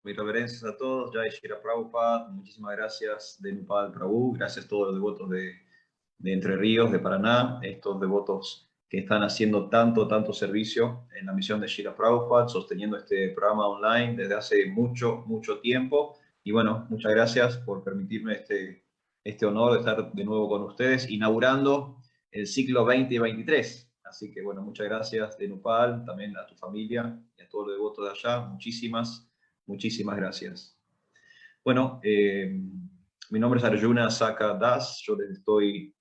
Mis reverencias a todos, Jai Shira Prabhupada, muchísimas gracias de Nupal Prabhu, gracias a todos los devotos de Entre Ríos, de Paraná, estos devotos que están haciendo tanto servicio en la misión de Shira Prabhupada, sosteniendo este programa online desde hace mucho tiempo. Y bueno, muchas gracias por permitirme este honor de estar de nuevo con ustedes, inaugurando el ciclo 2023. Así que bueno, muchas gracias de Nupal, también a tu familia y a todos los devotos de allá, muchísimas gracias. Bueno, mi nombre es Arjuna Saka Das, yo les estoy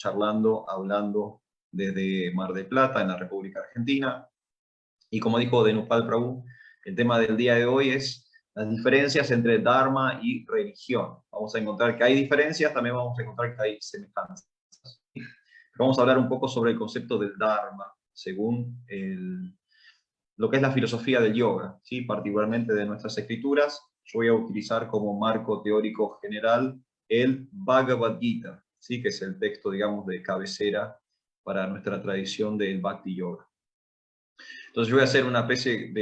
hablando desde Mar del Plata, en la República Argentina. Y como dijo Denupal Prabhu, el tema del día de hoy es las diferencias entre Dharma y religión. Vamos a encontrar que hay diferencias, también vamos a encontrar que hay semejanzas. Pero vamos a hablar un poco sobre el concepto del Dharma, según lo que es la filosofía del yoga, ¿sí? Particularmente de nuestras escrituras. Yo voy a utilizar como marco teórico general el Bhagavad Gita, ¿sí? Que es el texto, digamos, de cabecera para nuestra tradición del Bhakti Yoga. Entonces yo voy a hacer una especie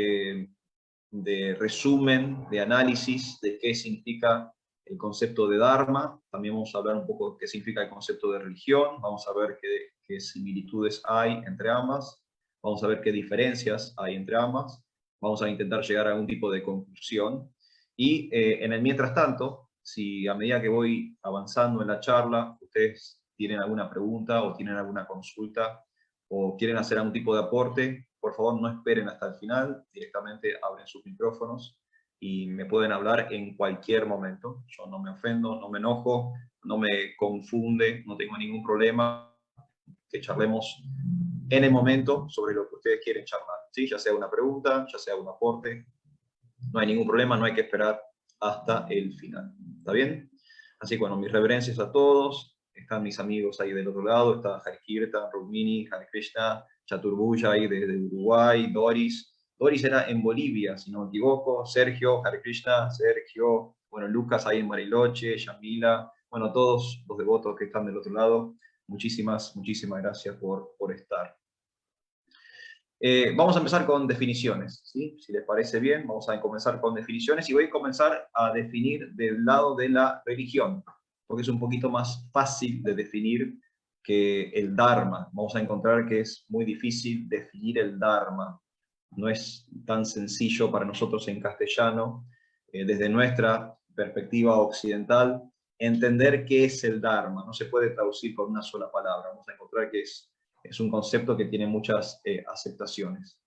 de resumen, de análisis de qué significa el concepto de Dharma. También vamos a hablar un poco de qué significa el concepto de religión. Vamos a ver qué similitudes hay entre ambas. Vamos a ver qué diferencias hay entre ambas. Vamos a intentar llegar a algún tipo de conclusión. Y en el mientras tanto, si a medida que voy avanzando en la charla, ustedes tienen alguna pregunta o tienen alguna consulta o quieren hacer algún tipo de aporte, por favor no esperen hasta el final, directamente abren sus micrófonos y me pueden hablar en cualquier momento. Yo no me ofendo, no me enojo, no me confunde, no tengo ningún problema, que charlemos en el momento sobre lo que ustedes quieren charlar, ¿sí? Ya sea una pregunta, ya sea un aporte, no hay ningún problema, no hay que esperar hasta el final. ¿Está bien? Así que bueno, mis reverencias a todos. Están mis amigos ahí del otro lado, está Hare Kirtan, Rukmini, Hare Krishna, Chaturbuya ahí desde Uruguay, Doris. Doris era en Bolivia, si no me equivoco. Sergio, Hare Krishna, Sergio, bueno, Lucas ahí en Bariloche, Yamila, bueno, todos los devotos que están del otro lado, muchísimas gracias por estar. Vamos a empezar con definiciones, ¿sí? Si les parece bien, vamos a comenzar con definiciones y voy a comenzar a definir del lado de la religión, porque es un poquito más fácil de definir que el Dharma. Vamos a encontrar que es muy difícil definir el Dharma. No es tan sencillo para nosotros en castellano, desde nuestra perspectiva occidental, entender qué es el Dharma. No se puede traducir con una sola palabra. Vamos a encontrar que es un concepto que tiene muchas aceptaciones.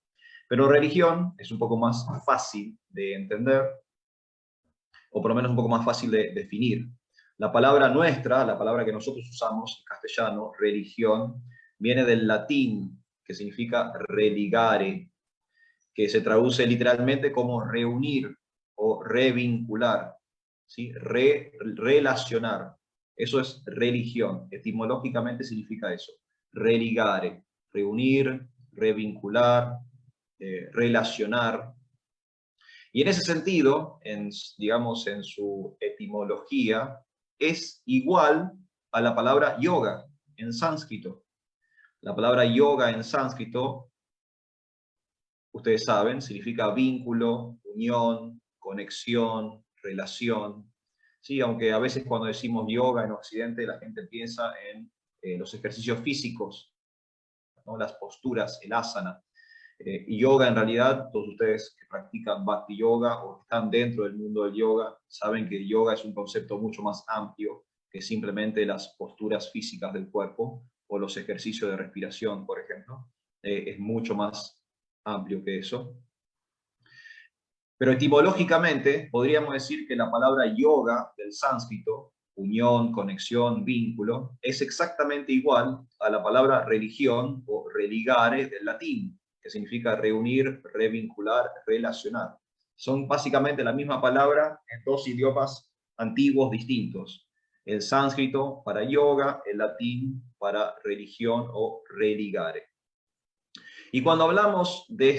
Pero religión es un poco más fácil de entender, o por lo menos un poco más fácil de definir. La palabra nuestra, la palabra que nosotros usamos en castellano, religión, viene del latín, que significa religare, que se traduce literalmente como reunir o revincular, ¿sí? Relacionar. Eso es religión. Etimológicamente significa eso. Religare, reunir, revincular, relacionar. Y en ese sentido, digamos, en su etimología, es igual a la palabra yoga en sánscrito. La palabra yoga en sánscrito, ustedes saben, significa vínculo, unión, conexión, relación. Sí, aunque a veces cuando decimos yoga en Occidente la gente piensa en los ejercicios físicos, ¿no? Las posturas, el asana. Y yoga en realidad, todos ustedes que practican Bhakti Yoga o que están dentro del mundo del yoga, saben que yoga es un concepto mucho más amplio que simplemente las posturas físicas del cuerpo o los ejercicios de respiración, por ejemplo. Es mucho más amplio que eso. Pero etimológicamente podríamos decir que la palabra yoga del sánscrito, unión, conexión, vínculo, es exactamente igual a la palabra religión o religare del latín, que significa reunir, revincular, relacionar. Son básicamente la misma palabra en dos idiomas antiguos distintos. El sánscrito para yoga, el latín para religión o religare. Y cuando hablamos de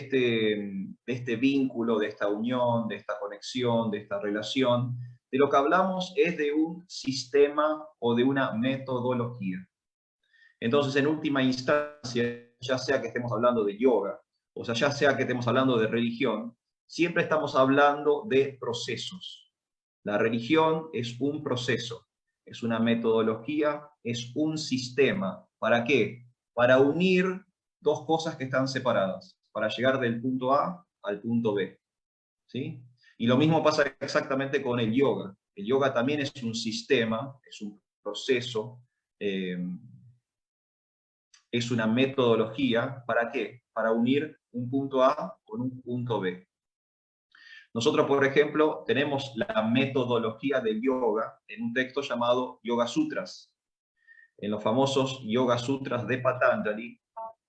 este vínculo, de esta unión, de esta conexión, de esta relación, de lo que hablamos es de un sistema o de una metodología. Entonces, en última instancia, ya sea que estemos hablando de yoga, o sea, ya sea que estemos hablando de religión, siempre estamos hablando de procesos. La religión es un proceso, es una metodología, es un sistema. ¿Para qué? Para unir dos cosas que están separadas, para llegar del punto A al punto B. ¿Sí? Y lo mismo pasa exactamente con el yoga. El yoga también es un sistema, es un proceso, es una metodología. ¿Para qué? Para unir un punto A con un punto B. Nosotros, por ejemplo, tenemos la metodología del yoga en un texto llamado Yoga Sutras. En los famosos Yoga Sutras de Patanjali,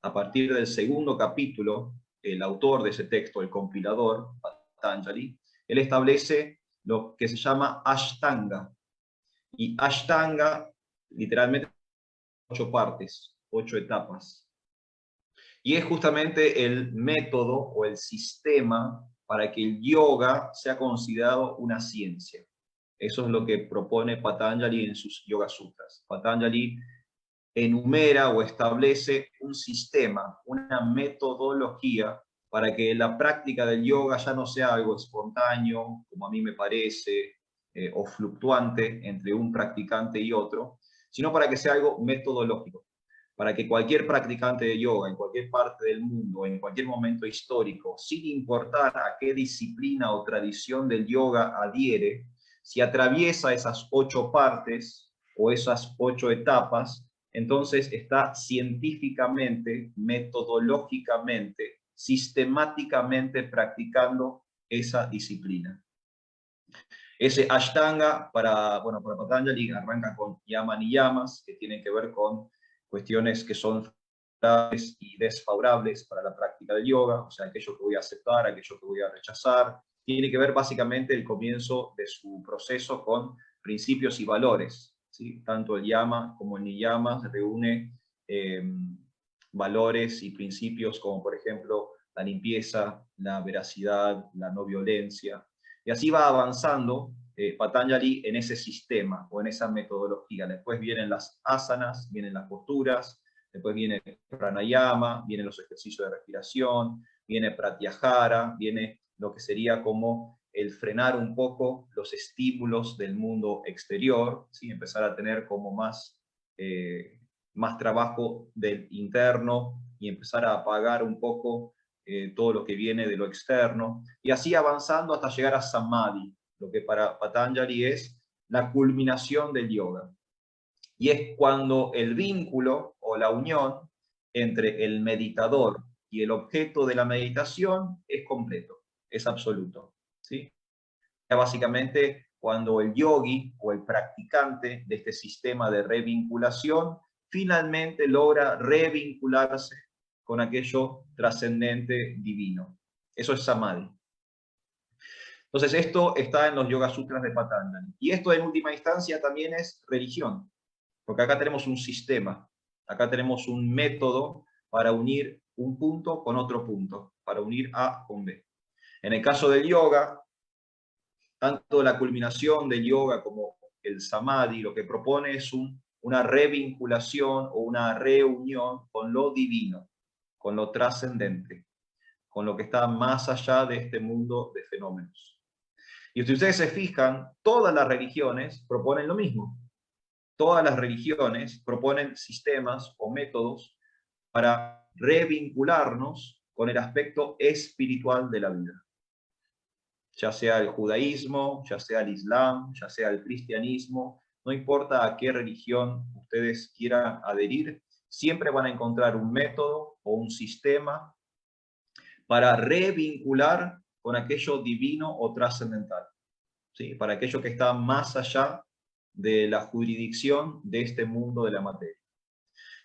a partir del segundo capítulo, el autor de ese texto, el compilador, Patanjali, él establece lo que se llama Ashtanga. Y Ashtanga, literalmente, 8 partes, 8 etapas. Y es justamente el método o el sistema para que el yoga sea considerado una ciencia. Eso es lo que propone Patanjali en sus Yoga Sutras. Patanjali enumera o establece un sistema, una metodología para que la práctica del yoga ya no sea algo espontáneo, como a mí me parece, o fluctuante entre un practicante y otro, sino para que sea algo metodológico, para que cualquier practicante de yoga en cualquier parte del mundo, en cualquier momento histórico, sin importar a qué disciplina o tradición del yoga adhiere, si atraviesa esas 8 partes o esas 8 etapas, entonces está científicamente, metodológicamente, sistemáticamente practicando esa disciplina. Ese Ashtanga para Patanjali arranca con Yama Niyamas, que tienen que ver con cuestiones que son favorables y desfavorables para la práctica del yoga, o sea, aquello que voy a aceptar, aquello que voy a rechazar. Tiene que ver básicamente el comienzo de su proceso con principios y valores. ¿Sí? Tanto el Yama como el Niyama reúne valores y principios como, por ejemplo, la limpieza, la veracidad, la no violencia. Y así va avanzando Patanjali en ese sistema o en esa metodología. Después vienen las asanas, vienen las posturas, después viene pranayama, vienen los ejercicios de respiración, viene pratyahara, viene lo que sería como el frenar un poco los estímulos del mundo exterior, ¿sí? Empezar a tener como más trabajo del interno y empezar a apagar un poco todo lo que viene de lo externo, y así avanzando hasta llegar a Samadhi, lo que para Patanjali es la culminación del yoga. Y es cuando el vínculo o la unión entre el meditador y el objeto de la meditación es completo, es absoluto. ¿Sí? Básicamente, cuando el yogi o el practicante de este sistema de revinculación finalmente logra revincularse con aquello trascendente divino. Eso es Samadhi. Entonces esto está en los Yoga Sutras de Patanjali. Y esto en última instancia también es religión, porque acá tenemos un sistema, acá tenemos un método para unir un punto con otro punto, para unir A con B. En el caso del yoga, tanto la culminación del yoga como el Samadhi lo que propone es una revinculación o una reunión con lo divino, con lo trascendente, con lo que está más allá de este mundo de fenómenos. Y si ustedes se fijan, todas las religiones proponen lo mismo. Todas las religiones proponen sistemas o métodos para revincularnos con el aspecto espiritual de la vida. Ya sea el judaísmo, ya sea el islam, ya sea el cristianismo, no importa a qué religión ustedes quieran adherir, siempre van a encontrar un método o un sistema para revincular con aquello divino o trascendental, ¿sí? Para aquello que está más allá de la jurisdicción de este mundo de la materia.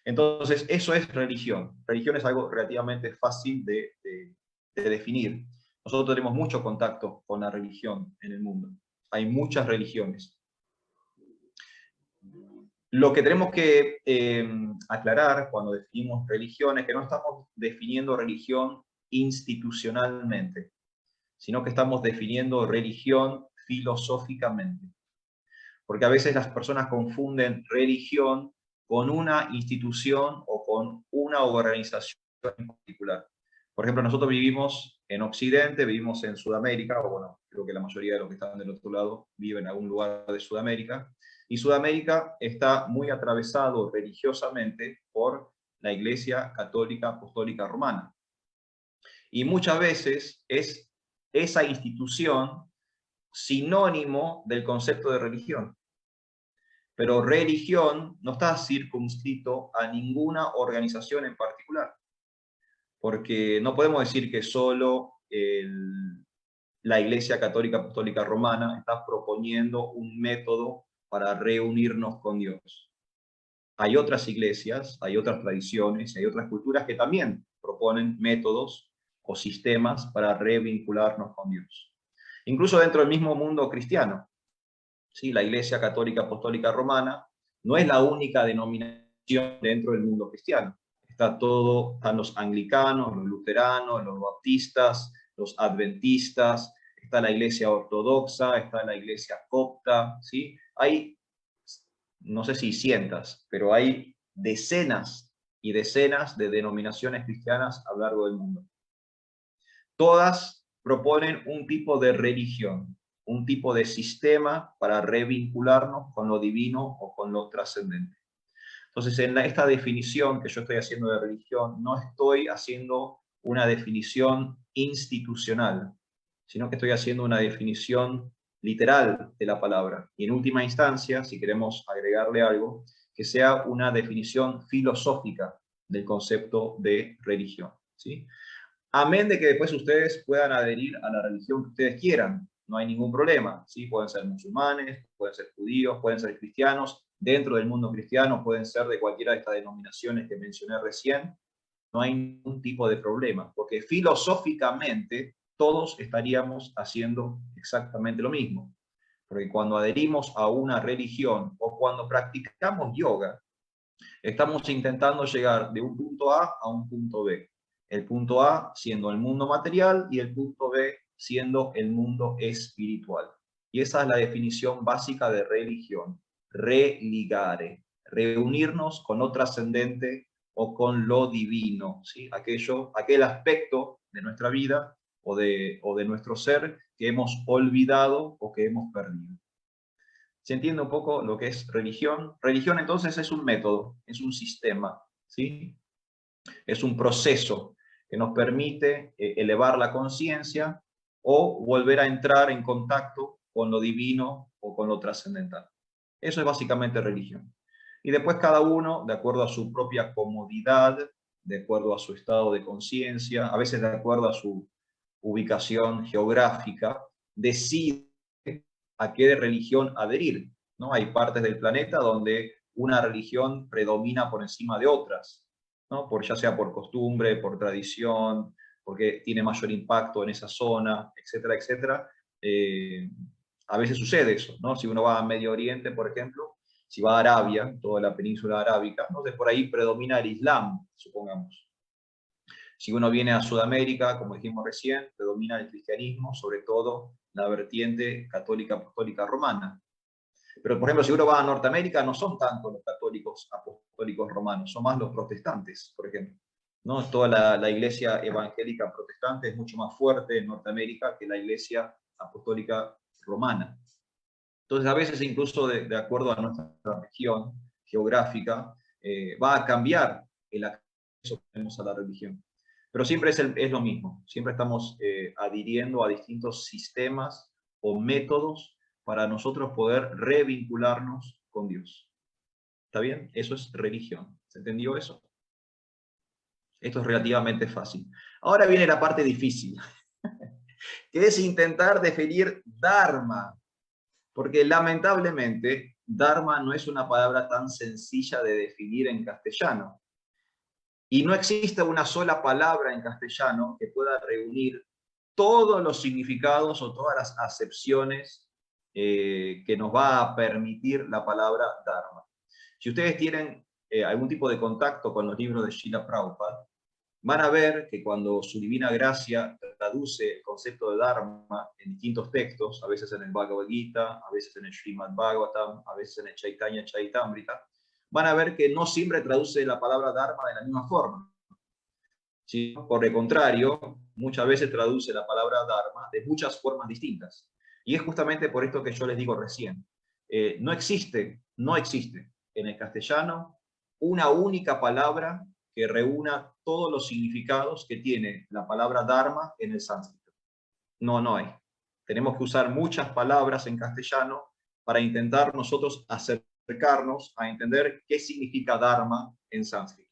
Entonces, eso es religión. Religión es algo relativamente fácil de definir. Nosotros tenemos mucho contacto con la religión en el mundo. Hay muchas religiones. Lo que tenemos que aclarar cuando definimos religión es que no estamos definiendo religión institucionalmente, sino que estamos definiendo religión filosóficamente. Porque a veces las personas confunden religión con una institución o con una organización en particular. Por ejemplo, nosotros vivimos en Occidente, vivimos en Sudamérica, o bueno, creo que la mayoría de los que están del otro lado viven en algún lugar de Sudamérica, y Sudamérica está muy atravesado religiosamente por la Iglesia Católica Apostólica Romana. Y muchas veces es esa institución sinónimo del concepto de religión. Pero religión no está circunscrito a ninguna organización en particular, porque no podemos decir que solo la Iglesia Católica Apostólica Romana está proponiendo un método para reunirnos con Dios. Hay otras iglesias, hay otras tradiciones, hay otras culturas que también proponen métodos o sistemas para revincularnos con Dios. Incluso dentro del mismo mundo cristiano, ¿sí? La Iglesia Católica Apostólica Romana no es la única denominación dentro del mundo cristiano. Están los anglicanos, los luteranos, los bautistas, los adventistas, está la Iglesia ortodoxa, está la Iglesia copta, ¿sí? Hay, no sé si cientos, pero hay decenas y decenas de denominaciones cristianas a lo largo del mundo. Todas proponen un tipo de religión, un tipo de sistema para revincularnos con lo divino o con lo trascendente. Entonces, en esta definición que yo estoy haciendo de religión, no estoy haciendo una definición institucional, sino que estoy haciendo una definición literal de la palabra. Y en última instancia, si queremos agregarle algo, que sea una definición filosófica del concepto de religión, ¿sí? Amén de que después ustedes puedan adherir a la religión que ustedes quieran, no hay ningún problema, ¿sí? Pueden ser musulmanes, pueden ser judíos, pueden ser cristianos, dentro del mundo cristiano pueden ser de cualquiera de estas denominaciones que mencioné recién, no hay ningún tipo de problema, porque filosóficamente todos estaríamos haciendo exactamente lo mismo. Porque cuando adherimos a una religión o cuando practicamos yoga, estamos intentando llegar de un punto A un punto B. El punto A siendo el mundo material y el punto B siendo el mundo espiritual. Y esa es la definición básica de religión. Religare, reunirnos con lo trascendente o con lo divino, ¿sí? Aquel aspecto de nuestra vida o de nuestro ser que hemos olvidado o que hemos perdido. ¿Se entiende un poco lo que es religión? Religión entonces es un método, es un sistema, ¿sí? Es un proceso que nos permite elevar la conciencia o volver a entrar en contacto con lo divino o con lo trascendental. Eso es básicamente religión. Y después cada uno, de acuerdo a su propia comodidad, de acuerdo a su estado de conciencia, a veces de acuerdo a su ubicación geográfica, decide a qué religión adherir, ¿no? Hay partes del planeta donde una religión predomina por encima de otras, ¿no? Ya sea por costumbre, por tradición, porque tiene mayor impacto en esa zona, etcétera, etcétera. A veces sucede eso, ¿no? Si uno va a Medio Oriente, por ejemplo, si va a Arabia, toda la península arábica, entonces por ahí predomina el Islam, supongamos. Si uno viene a Sudamérica, como dijimos recién, predomina el cristianismo, sobre todo la vertiente católica apostólica romana. Pero, por ejemplo, si uno va a Norteamérica, no son tanto los católicos apostólicos romanos, son más los protestantes, por ejemplo, ¿no? Toda la iglesia evangélica protestante es mucho más fuerte en Norteamérica que la iglesia apostólica romana. Entonces, a veces, incluso de acuerdo a nuestra región geográfica, va a cambiar el acceso que tenemos a la religión. Pero siempre es lo mismo, siempre estamos adhiriendo a distintos sistemas o métodos para nosotros poder revincularnos con Dios. ¿Está bien? Eso es religión. ¿Se entendió eso? Esto es relativamente fácil. Ahora viene la parte difícil, que es intentar definir Dharma, porque lamentablemente Dharma no es una palabra tan sencilla de definir en castellano. Y no existe una sola palabra en castellano que pueda reunir todos los significados o todas las acepciones que nos va a permitir la palabra Dharma. Si ustedes tienen algún tipo de contacto con los libros de Srila Prabhupada, van a ver que cuando su Divina Gracia traduce el concepto de Dharma en distintos textos, a veces en el Bhagavad Gita, a veces en el Srimad Bhagavatam, a veces en el Chaitanya Charitamrita, van a ver que no siempre traduce la palabra Dharma de la misma forma. ¿sí? Por el contrario, muchas veces traduce la palabra dharma de muchas formas distintas. Y es justamente por esto que yo les digo recién. No existe en el castellano una única palabra que reúna todos los significados que tiene la palabra dharma en el sánscrito. No hay. Tenemos que usar muchas palabras en castellano para intentar nosotros acercarnos a entender qué significa dharma en sánscrito.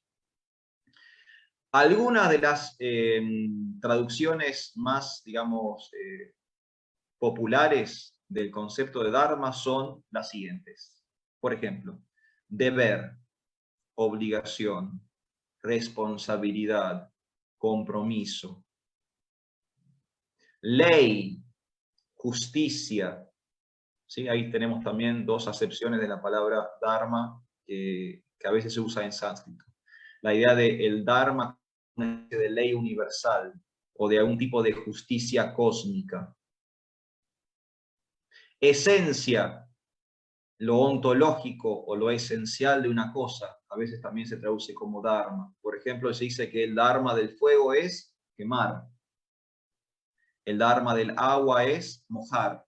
Algunas de las traducciones más, digamos, populares del concepto de dharma son las siguientes. Por ejemplo, deber, obligación, responsabilidad, compromiso, ley, justicia. ¿Sí? Ahí tenemos también dos acepciones de la palabra dharma que a veces se usa en sánscrito. La idea de el dharma una especie de ley universal o de algún tipo de justicia cósmica. Esencia, lo ontológico o lo esencial de una cosa, a veces también se traduce como dharma. Por ejemplo, se dice que el dharma del fuego es quemar. El dharma del agua es mojar.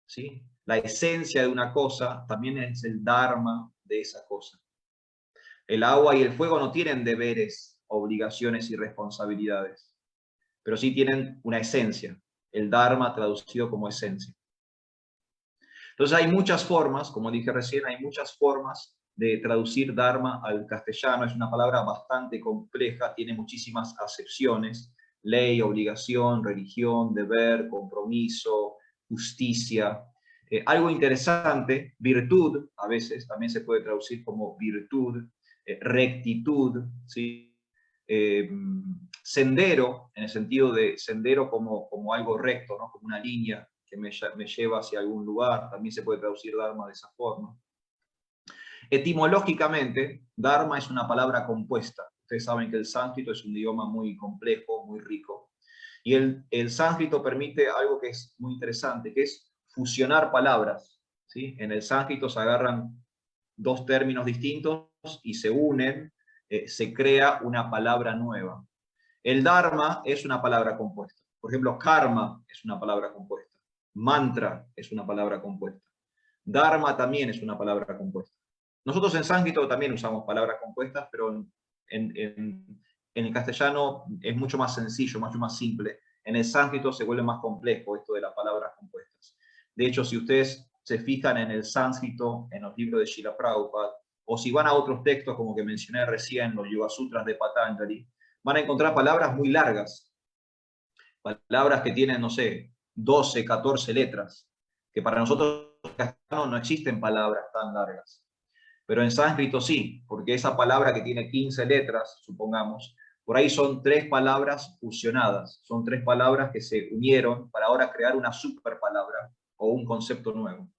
¿Sí? La esencia de una cosa también es el dharma de esa cosa. El agua y el fuego no tienen deberes, obligaciones y responsabilidades, pero sí tienen una esencia, el dharma traducido como esencia. Entonces hay muchas formas, como dije recién, hay muchas formas de traducir dharma al castellano. Es una palabra bastante compleja, tiene muchísimas acepciones: ley, obligación, religión, deber, compromiso, justicia. Algo interesante, virtud, a veces también se puede traducir como virtud, rectitud, ¿sí? Sendero, en el sentido de sendero como algo recto, ¿no? Como una línea que me lleva hacia algún lugar, también se puede traducir dharma de esa forma. Etimológicamente, dharma es una palabra compuesta. Ustedes saben que el sánscrito es un idioma muy complejo, muy rico, y el sánscrito permite algo que es muy interesante, que es fusionar palabras, ¿sí? En el sánscrito se agarran dos términos distintos y se unen, se crea una palabra nueva. El dharma es una palabra compuesta. Por ejemplo, karma es una palabra compuesta. Mantra es una palabra compuesta. Dharma también es una palabra compuesta. Nosotros en sánscrito también usamos palabras compuestas, pero en el castellano es mucho más sencillo, mucho más simple. En el sánscrito se vuelve más complejo esto de las palabras compuestas. De hecho, si ustedes se fijan en el sánscrito, en los libros de Srila Prabhupada, o si van a otros textos como que mencioné recién, los Yoga Sutras de Patanjali, van a encontrar palabras muy largas, palabras que tienen, no sé, 12, 14 letras, que para nosotros en castellano no existen palabras tan largas. Pero en sánscrito sí, porque esa palabra que tiene 15 letras, supongamos, por ahí son 3 palabras fusionadas, son 3 palabras que se unieron para ahora crear una super palabra o un concepto nuevo.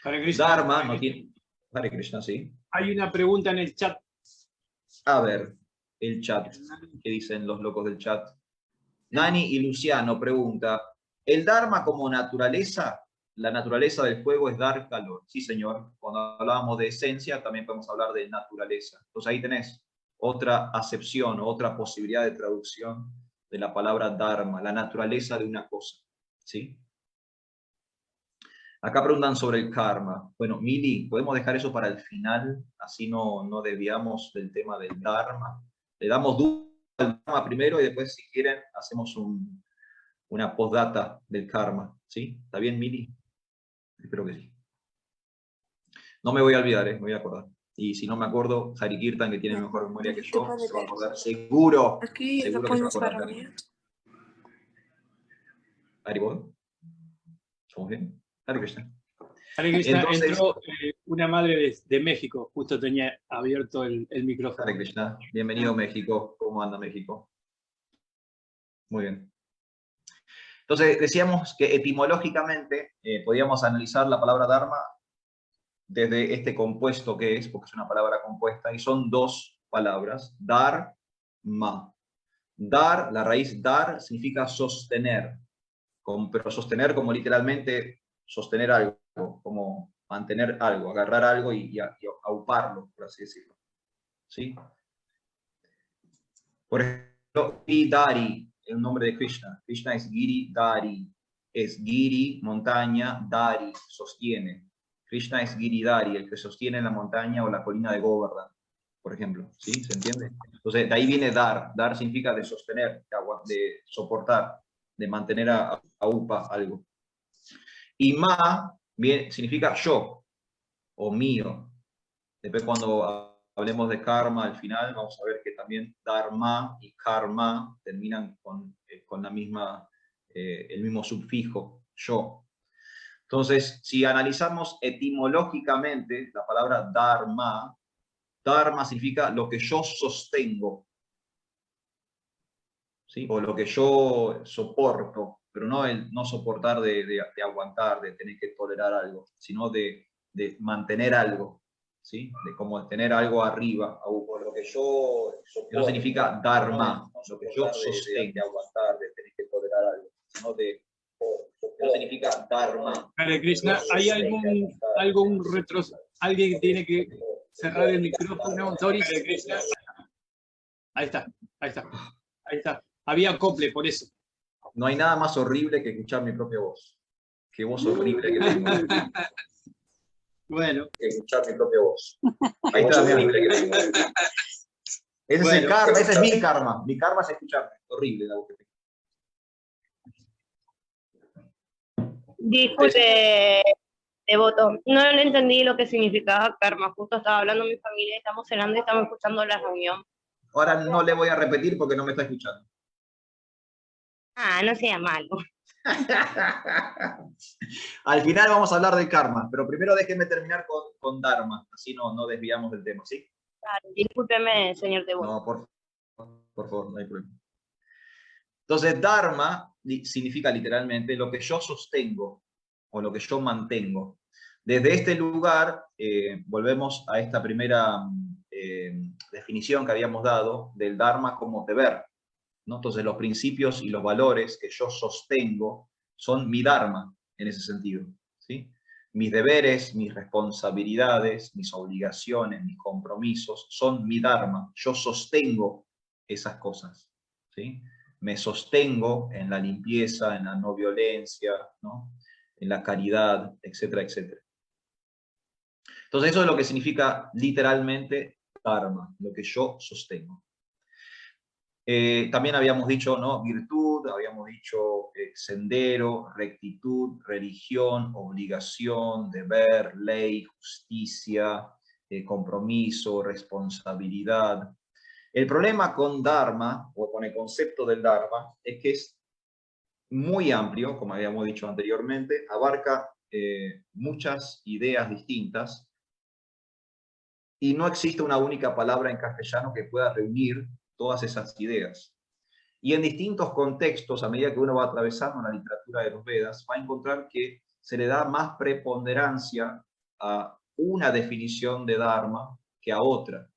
Hare Krishna, Dharma no tiene... Hare Krishna, sí. Hay una pregunta en el chat. A ver, el chat. ¿Qué dicen los locos del chat? Nani y Luciano pregunta, ¿el Dharma como naturaleza? La naturaleza del fuego es dar calor. Sí, señor. Cuando hablábamos de esencia, también podemos hablar de naturaleza. Entonces ahí tenés otra acepción, otra posibilidad de traducción de la palabra Dharma, la naturaleza de una cosa. ¿Sí? Acá preguntan sobre el karma. Bueno, Mili, ¿podemos dejar eso para el final? Así no desviamos del tema del Dharma. Le damos duda al Dharma primero y después, si quieren, hacemos una postdata del karma. ¿Sí? ¿Está bien, Mili? Espero que sí. No me voy a olvidar, me voy a acordar. Y si no me acuerdo, Hari Kirtan, que tiene mejor memoria que yo, se va a acordar seguro. Aquí Seguro lo que se va a pones acordar. para mí. Hari, ¿vos? ¿Somos bien? Hare Krishna. Hare Krishna, Entonces, entró una madre de México, justo tenía abierto el micrófono. Hare Krishna. Bienvenido México. ¿Cómo anda México? Muy bien. Entonces, decíamos que etimológicamente podíamos analizar la palabra Dharma desde este compuesto que es, porque es una palabra compuesta, y son 2 palabras, dar, ma. Dar, la raíz dar, significa sostener, pero sostener como literalmente sostener algo, como mantener algo, agarrar algo y auparlo, por así decirlo. ¿Sí? Por ejemplo, Giridhari, el nombre de Krishna. Krishna es Giridhari. Es Giri, montaña, Dari, sostiene. Krishna es Giridhari, el que sostiene la montaña o la colina de Govardhan, por ejemplo. ¿Sí? ¿Se entiende? Entonces, de ahí viene dar. Dar significa de sostener, de soportar, de mantener a upa algo. Y ma significa yo, o mío. Después cuando hablemos de karma al final, vamos a ver que también dharma y karma terminan con la misma, el mismo sufijo, yo. Entonces, si analizamos etimológicamente la palabra dharma, dharma significa lo que yo sostengo, ¿sí? O lo que yo soporto, pero no el no soportar de aguantar, de tener que tolerar algo, sino de mantener algo, ¿sí? De como tener algo arriba, o lo que yo soporto. Eso significa dharma, no lo que yo sostengo. De aguantar, de tener que tolerar algo, sino de... Eso significa dharma. Hare Krishna, ¿hay algún retroceso? ¿Alguien que tiene que cerrar el micrófono? Sorry, Hare Krishna. Ahí está, ahí está, ahí está. Había acople, por eso. No hay nada más horrible que escuchar mi propia voz. Qué voz horrible que tengo. Bueno. Que escuchar mi propia voz. Ahí está, horrible que tengo. Ese es el karma, ese es mi karma. Mi karma es escucharme. Horrible la voz que tengo. Disculpe, devoto, no entendí lo que significaba karma. Justo estaba hablando mi familia, estamos cenando y estamos escuchando la reunión. Ahora no le voy a repetir porque no me está escuchando. Ah, no sea malo. Al final vamos a hablar de karma, pero primero déjenme terminar con dharma, así no desviamos del tema, ¿sí? Claro, discúlpeme, señor devoto. No, por favor, no hay problema. Entonces, dharma significa literalmente lo que yo sostengo o lo que yo mantengo. Desde este lugar, volvemos a esta primera definición que habíamos dado del dharma como deber, ¿no? Entonces, los principios y los valores que yo sostengo son mi dharma en ese sentido, ¿sí? Mis deberes, mis responsabilidades, mis obligaciones, mis compromisos son mi dharma. Yo sostengo esas cosas, ¿sí? Me sostengo en la limpieza, en la no violencia, ¿no? En la caridad, etcétera, etcétera. Entonces eso es lo que significa literalmente dharma, lo que yo sostengo. También habíamos dicho, ¿no? Virtud, habíamos dicho sendero, rectitud, religión, obligación, deber, ley, justicia, compromiso, responsabilidad. El problema con dharma, o con el concepto del dharma, es que es muy amplio, como habíamos dicho anteriormente, abarca muchas ideas distintas, y no existe una única palabra en castellano que pueda reunir todas esas ideas. Y en distintos contextos, a medida que uno va atravesando la literatura de los Vedas, va a encontrar que se le da más preponderancia a una definición de dharma que a otra.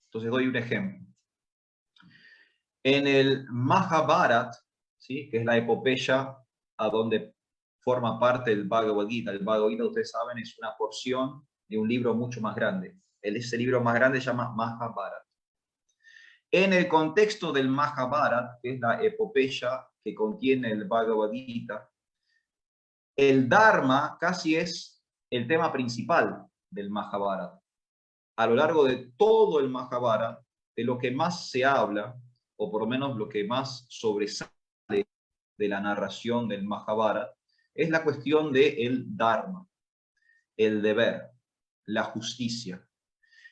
Entonces doy un ejemplo. En el Mahabharata, ¿sí? Que es la epopeya a donde forma parte el Bhagavad Gita. El Bhagavad Gita, ustedes saben, es una porción de un libro mucho más grande. Ese libro más grande se llama Mahabharata. En el contexto del Mahabharata, que es la epopeya que contiene el Bhagavad Gita, el Dharma casi es el tema principal del Mahabharata. A lo largo de todo el Mahabharata, de lo que más se habla, o por lo menos lo que más sobresale de la narración del Mahabharata, es la cuestión del Dharma, el deber, la justicia.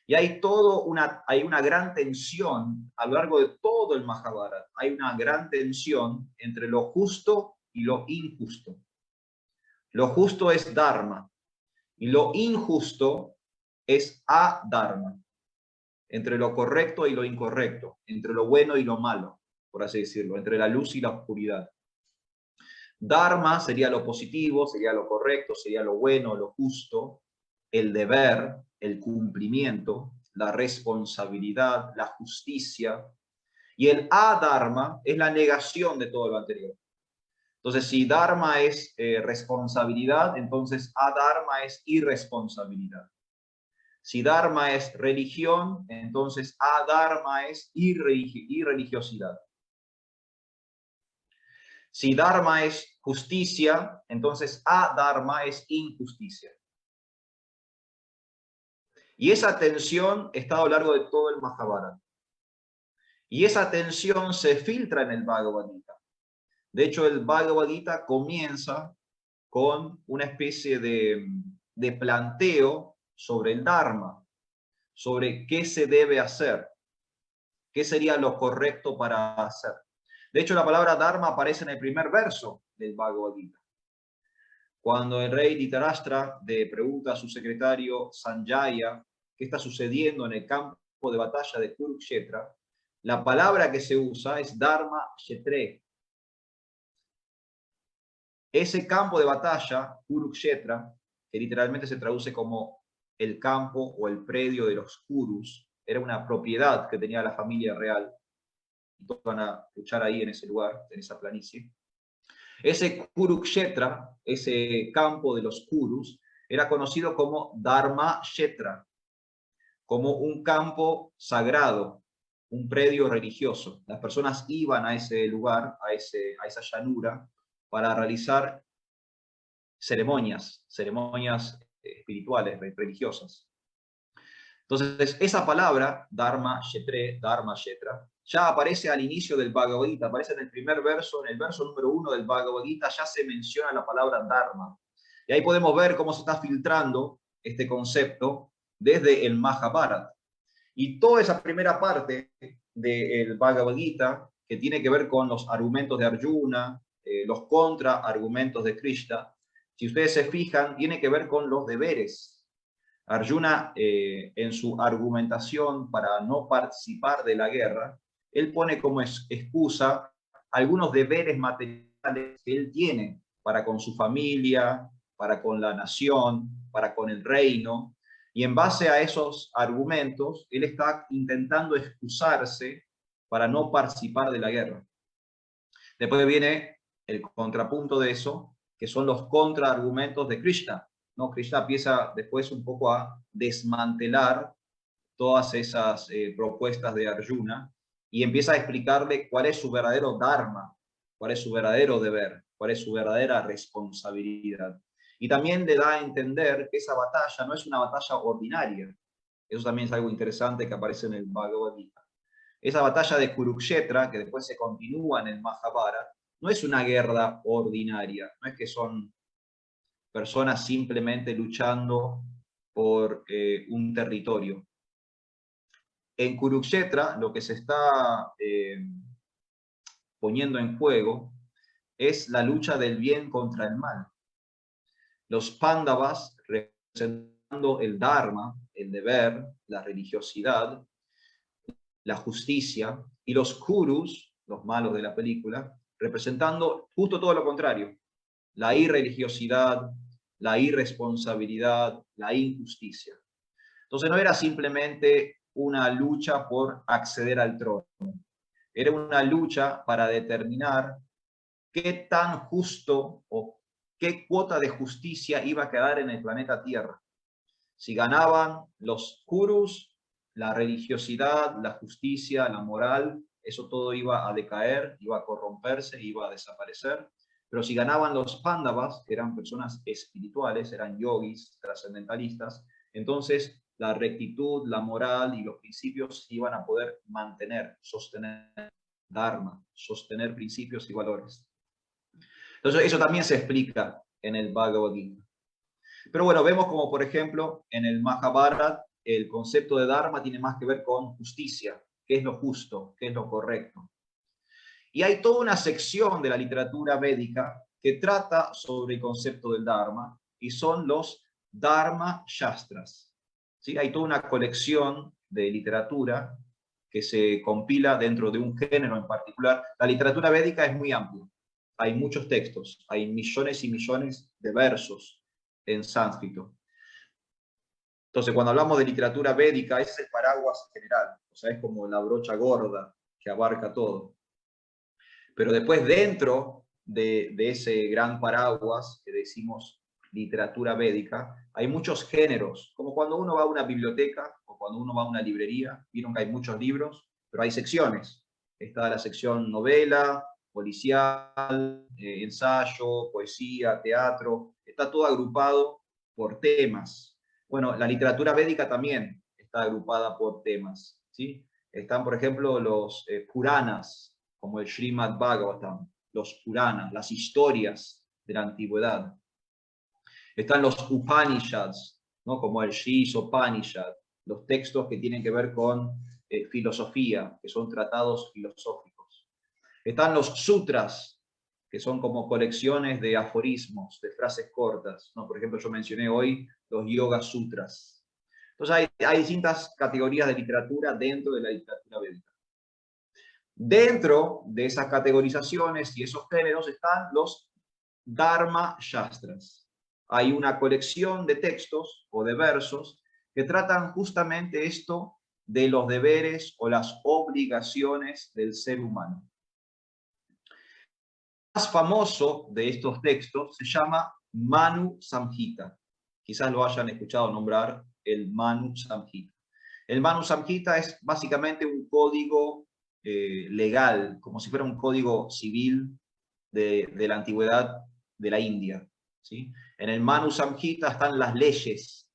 Y hay una gran tensión a lo largo de todo el Mahabharata. Hay una gran tensión entre lo justo y lo injusto. Lo justo es Dharma y lo injusto es adharma. Entre lo correcto y lo incorrecto, entre lo bueno y lo malo, por así decirlo, entre la luz y la oscuridad. Dharma sería lo positivo, sería lo correcto, sería lo bueno, lo justo, el deber, el cumplimiento, la responsabilidad, la justicia, y el adharma es la negación de todo lo anterior. Entonces, si dharma es responsabilidad, entonces adharma es irresponsabilidad. Si dharma es religión, entonces adharma es irreligiosidad. Si dharma es justicia, entonces adharma es injusticia. Y esa tensión está a lo largo de todo el Mahabharata. Y esa tensión se filtra en el Bhagavad Gita. De hecho, el Bhagavad Gita comienza con una especie de planteo sobre el Dharma, sobre qué se debe hacer, qué sería lo correcto para hacer. De hecho, la palabra Dharma aparece en el primer verso del Bhagavad Gita. Cuando el rey Dhritarashtra le pregunta a su secretario Sanjaya qué está sucediendo en el campo de batalla de Kurukshetra, la palabra que se usa es Dharma Kshetre. Ese campo de batalla, Kurukshetra, que literalmente se traduce como el campo o el predio de los Kurus, era una propiedad que tenía la familia real. Y todos van a luchar ahí en ese lugar, en esa planicie. Ese Kurukshetra, ese campo de los Kurus, era conocido como Dharma Kshetra, como un campo sagrado, un predio religioso. Las personas iban a ese lugar, a esa llanura, para realizar ceremonias espirituales, religiosas. Entonces, esa palabra, Dharma Kshetre, Dharma Kshetra, ya aparece al inicio del Bhagavad Gita, aparece en el primer verso, en el verso número 1 del Bhagavad Gita, ya se menciona la palabra Dharma. Y ahí podemos ver cómo se está filtrando este concepto desde el Mahabharata. Y toda esa primera parte del Bhagavad Gita, que tiene que ver con los argumentos de Arjuna, los contraargumentos de Krishna, si ustedes se fijan, tiene que ver con los deberes. Arjuna, en su argumentación para no participar de la guerra, él pone como excusa algunos deberes materiales que él tiene para con su familia, para con la nación, para con el reino, y en base a esos argumentos, él está intentando excusarse para no participar de la guerra. Después viene el contrapunto de eso, que son los contraargumentos de Krishna. ¿No? Krishna empieza después un poco a desmantelar todas esas propuestas de Arjuna y empieza a explicarle cuál es su verdadero dharma, cuál es su verdadero deber, cuál es su verdadera responsabilidad. Y también le da a entender que esa batalla no es una batalla ordinaria. Eso también es algo interesante que aparece en el Bhagavad Gita. Esa batalla de Kurukshetra, que después se continúa en el Mahabharata, no es una guerra ordinaria, no es que son personas simplemente luchando por un territorio. En Kurukshetra lo que se está poniendo en juego es la lucha del bien contra el mal. Los Pándavas, representando el Dharma, el deber, la religiosidad, la justicia, y los Kurus, los malos de la película, representando justo todo lo contrario, la irreligiosidad, la irresponsabilidad, la injusticia. Entonces no era simplemente una lucha por acceder al trono, era una lucha para determinar qué tan justo o qué cuota de justicia iba a quedar en el planeta Tierra. Si ganaban los Kurus, la religiosidad, la justicia, la moral, eso todo iba a decaer, iba a corromperse, iba a desaparecer. Pero si ganaban los Pándavas, que eran personas espirituales, eran yogis, trascendentalistas, entonces la rectitud, la moral y los principios iban a poder mantener, sostener dharma, sostener principios y valores. Entonces eso también se explica en el Bhagavad Gita. Pero bueno, vemos como por ejemplo en el Mahabharata el concepto de dharma tiene más que ver con justicia, qué es lo justo, qué es lo correcto. Y hay toda una sección de la literatura védica que trata sobre el concepto del dharma y son los dharma shastras. ¿Sí? Hay toda una colección de literatura que se compila dentro de un género en particular. La literatura védica es muy amplia. Hay muchos textos, hay millones y millones de versos en sánscrito. Entonces, cuando hablamos de literatura védica, ese es el paraguas general, o sea, es como la brocha gorda que abarca todo. Pero después, dentro de ese gran paraguas que decimos literatura védica, hay muchos géneros, como cuando uno va a una biblioteca o cuando uno va a una librería, vieron que hay muchos libros, pero hay secciones. Está la sección novela, policial, ensayo, poesía, teatro, está todo agrupado por temas. Bueno, la literatura védica también está agrupada por temas, ¿sí? Están, por ejemplo, los Puranas, como el Srimad Bhagavatam, los Puranas, las historias de la antigüedad. Están los Upanishads, ¿no? Como el Upanishad, los textos que tienen que ver con filosofía, que son tratados filosóficos. Están los sutras, que son como colecciones de aforismos, de frases cortas, ¿no? Por ejemplo, yo mencioné hoy los Yoga Sutras. Entonces hay distintas categorías de literatura dentro de la literatura védica. Dentro de esas categorizaciones y esos géneros están los Dharma Shastras. Hay una colección de textos o de versos que tratan justamente esto de los deberes o las obligaciones del ser humano. El más famoso de estos textos se llama Manu Samhita. Quizás lo hayan escuchado nombrar, el Manu Samhita. El Manu Samhita es básicamente un código legal, como si fuera un código civil de la antigüedad de la India, ¿sí? En el Manu Samhita están las leyes,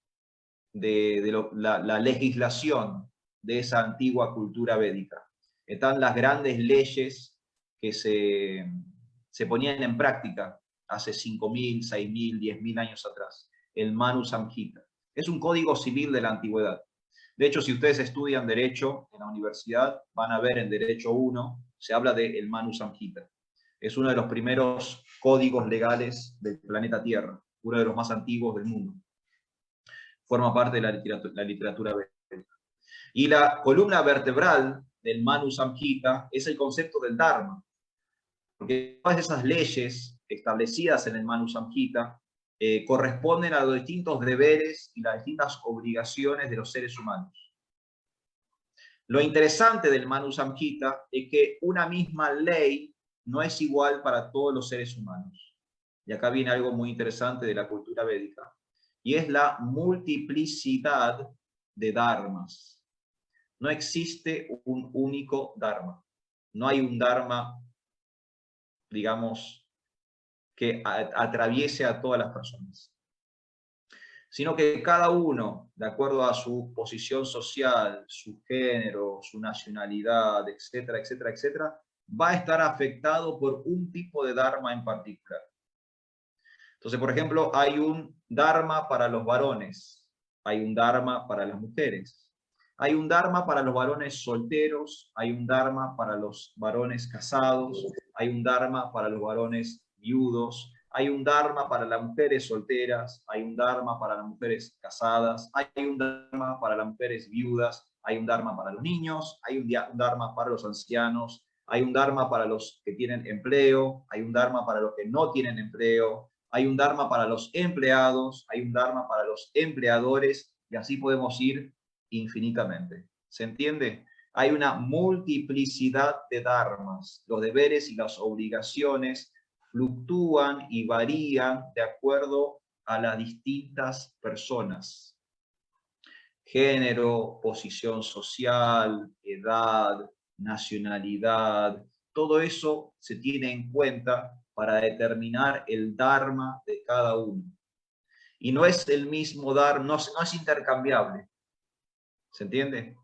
la legislación de esa antigua cultura védica. Están las grandes leyes que se ponían en práctica hace 5.000, 6.000, 10.000 años atrás. El Manu Samhita. Es un código civil de la antigüedad. De hecho, si ustedes estudian Derecho en la universidad, van a ver en Derecho 1, se habla del Manu Samhita. Es uno de los primeros códigos legales del planeta Tierra, uno de los más antiguos del mundo. Forma parte de la literatura védica. Y la columna vertebral del Manu Samhita es el concepto del Dharma, porque todas esas leyes establecidas en el Manu Samhita corresponden a los distintos deberes y las distintas obligaciones de los seres humanos. Lo interesante del Manu Samhita es que una misma ley no es igual para todos los seres humanos. Y acá viene algo muy interesante de la cultura védica, y es la multiplicidad de dharmas. No existe un único dharma. No hay un dharma, digamos, que atraviese a todas las personas, sino que cada uno, de acuerdo a su posición social, su género, su nacionalidad, etcétera, etcétera, etcétera, va a estar afectado por un tipo de dharma en particular. Entonces, por ejemplo, hay un dharma para los varones, hay un dharma para las mujeres, hay un dharma para los varones solteros, hay un dharma para los varones casados, hay un dharma para los varones viudos, hay un dharma para las mujeres solteras, hay un dharma para las mujeres casadas, hay un dharma para las mujeres viudas, hay un dharma para los niños, hay un dharma para los ancianos, hay un dharma para los que tienen empleo, hay un dharma para los que no tienen empleo, hay un dharma para los empleados, hay un dharma para los empleadores, y así podemos ir infinitamente. ¿Se entiende? Hay una multiplicidad de dharmas. Los deberes y las obligaciones fluctúan y varían de acuerdo a las distintas personas. Género, posición social, edad, nacionalidad, todo eso se tiene en cuenta para determinar el dharma de cada uno. Y no es el mismo dharma, no es intercambiable. ¿Se entiende?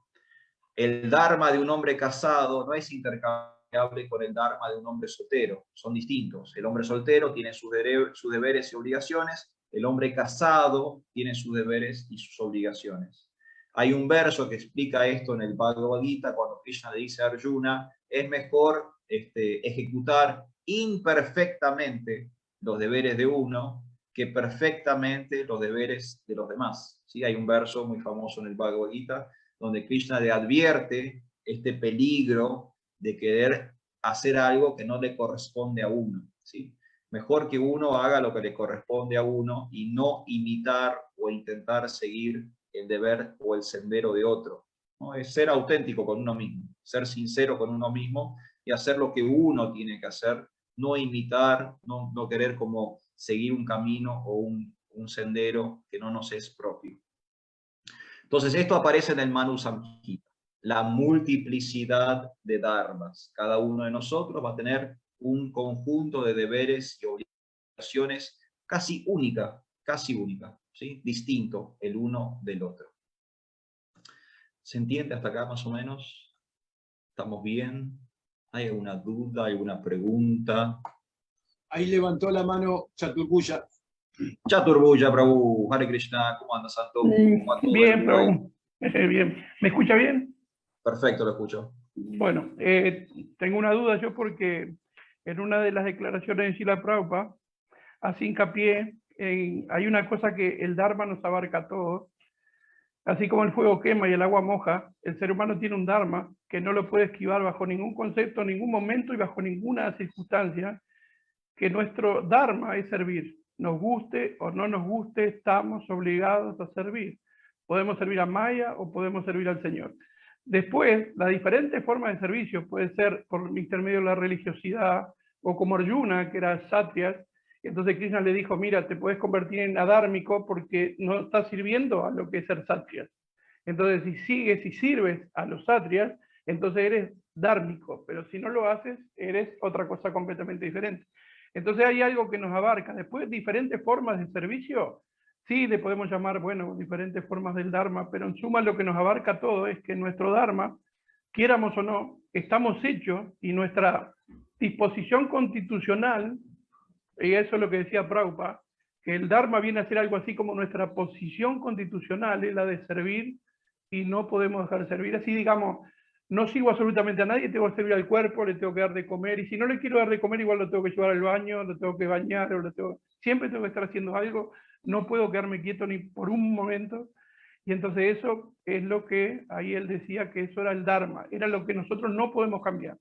El dharma de un hombre casado no es intercambiable con el dharma de un hombre soltero. Son distintos. El hombre soltero tiene sus deberes y obligaciones. El hombre casado tiene sus deberes y sus obligaciones. Hay un verso que explica esto en el Bhagavad Gita, cuando Krishna le dice a Arjuna, es mejor ejecutar imperfectamente los deberes de uno que perfectamente los deberes de los demás. ¿Sí? Hay un verso muy famoso en el Bhagavad Gita donde Krishna le advierte este peligro de querer hacer algo que no le corresponde a uno. ¿Sí? Mejor que uno haga lo que le corresponde a uno y no imitar o intentar seguir el deber o el sendero de otro, ¿no? Es ser auténtico con uno mismo, ser sincero con uno mismo y hacer lo que uno tiene que hacer, no imitar, no querer como seguir un camino o un sendero que no nos es propio. Entonces esto aparece en el Manu Samhita, la multiplicidad de dharmas. Cada uno de nosotros va a tener un conjunto de deberes y obligaciones casi única, ¿sí? Distinto el uno del otro. ¿Se entiende hasta acá más o menos? ¿Estamos bien? ¿Hay alguna duda, alguna pregunta? Ahí levantó la mano Chaturbuya. Chaturbuya, Prabhu, Hare Krishna, ¿cómo andas, Santo? ¿Cómo anda todo Bien, el día hoy? Prabhu. Bien. ¿Me escucha bien? Perfecto, lo escucho. Bueno, tengo una duda yo porque en una de las declaraciones de Srila Prabhupada hace hincapié en, hay una cosa que el Dharma nos abarca a todos, así como el fuego quema y el agua moja, el ser humano tiene un Dharma que no lo puede esquivar bajo ningún concepto, en ningún momento y bajo ninguna circunstancia, que nuestro Dharma es servir. Nos guste o no nos guste, estamos obligados a servir. Podemos servir a Maya o podemos servir al Señor. Después, las diferentes formas de servicio puede ser por intermedio de la religiosidad, o como Arjuna, que era Satrias. Entonces Krishna le dijo, mira, te puedes convertir en adármico porque no estás sirviendo a lo que es ser Satrias. Entonces, si sigues y sirves a los Satrias, entonces eres dármico, pero si no lo haces, eres otra cosa completamente diferente. Entonces hay algo que nos abarca. Después, diferentes formas de servicio, sí le podemos llamar, bueno, diferentes formas del Dharma, pero en suma lo que nos abarca todo es que nuestro Dharma, quiéramos o no, estamos hechos y nuestra disposición constitucional, y eso es lo que decía Prabhupada, que el Dharma viene a ser algo así como nuestra posición constitucional, es la de servir y no podemos dejar de servir. Así digamos, no sirvo absolutamente a nadie, tengo que servir al cuerpo, le tengo que dar de comer, y si no le quiero dar de comer, igual lo tengo que llevar al baño, lo tengo que bañar, siempre tengo que estar haciendo algo, no puedo quedarme quieto ni por un momento. Y entonces eso es lo que ahí él decía que eso era el Dharma, era lo que nosotros no podemos cambiar.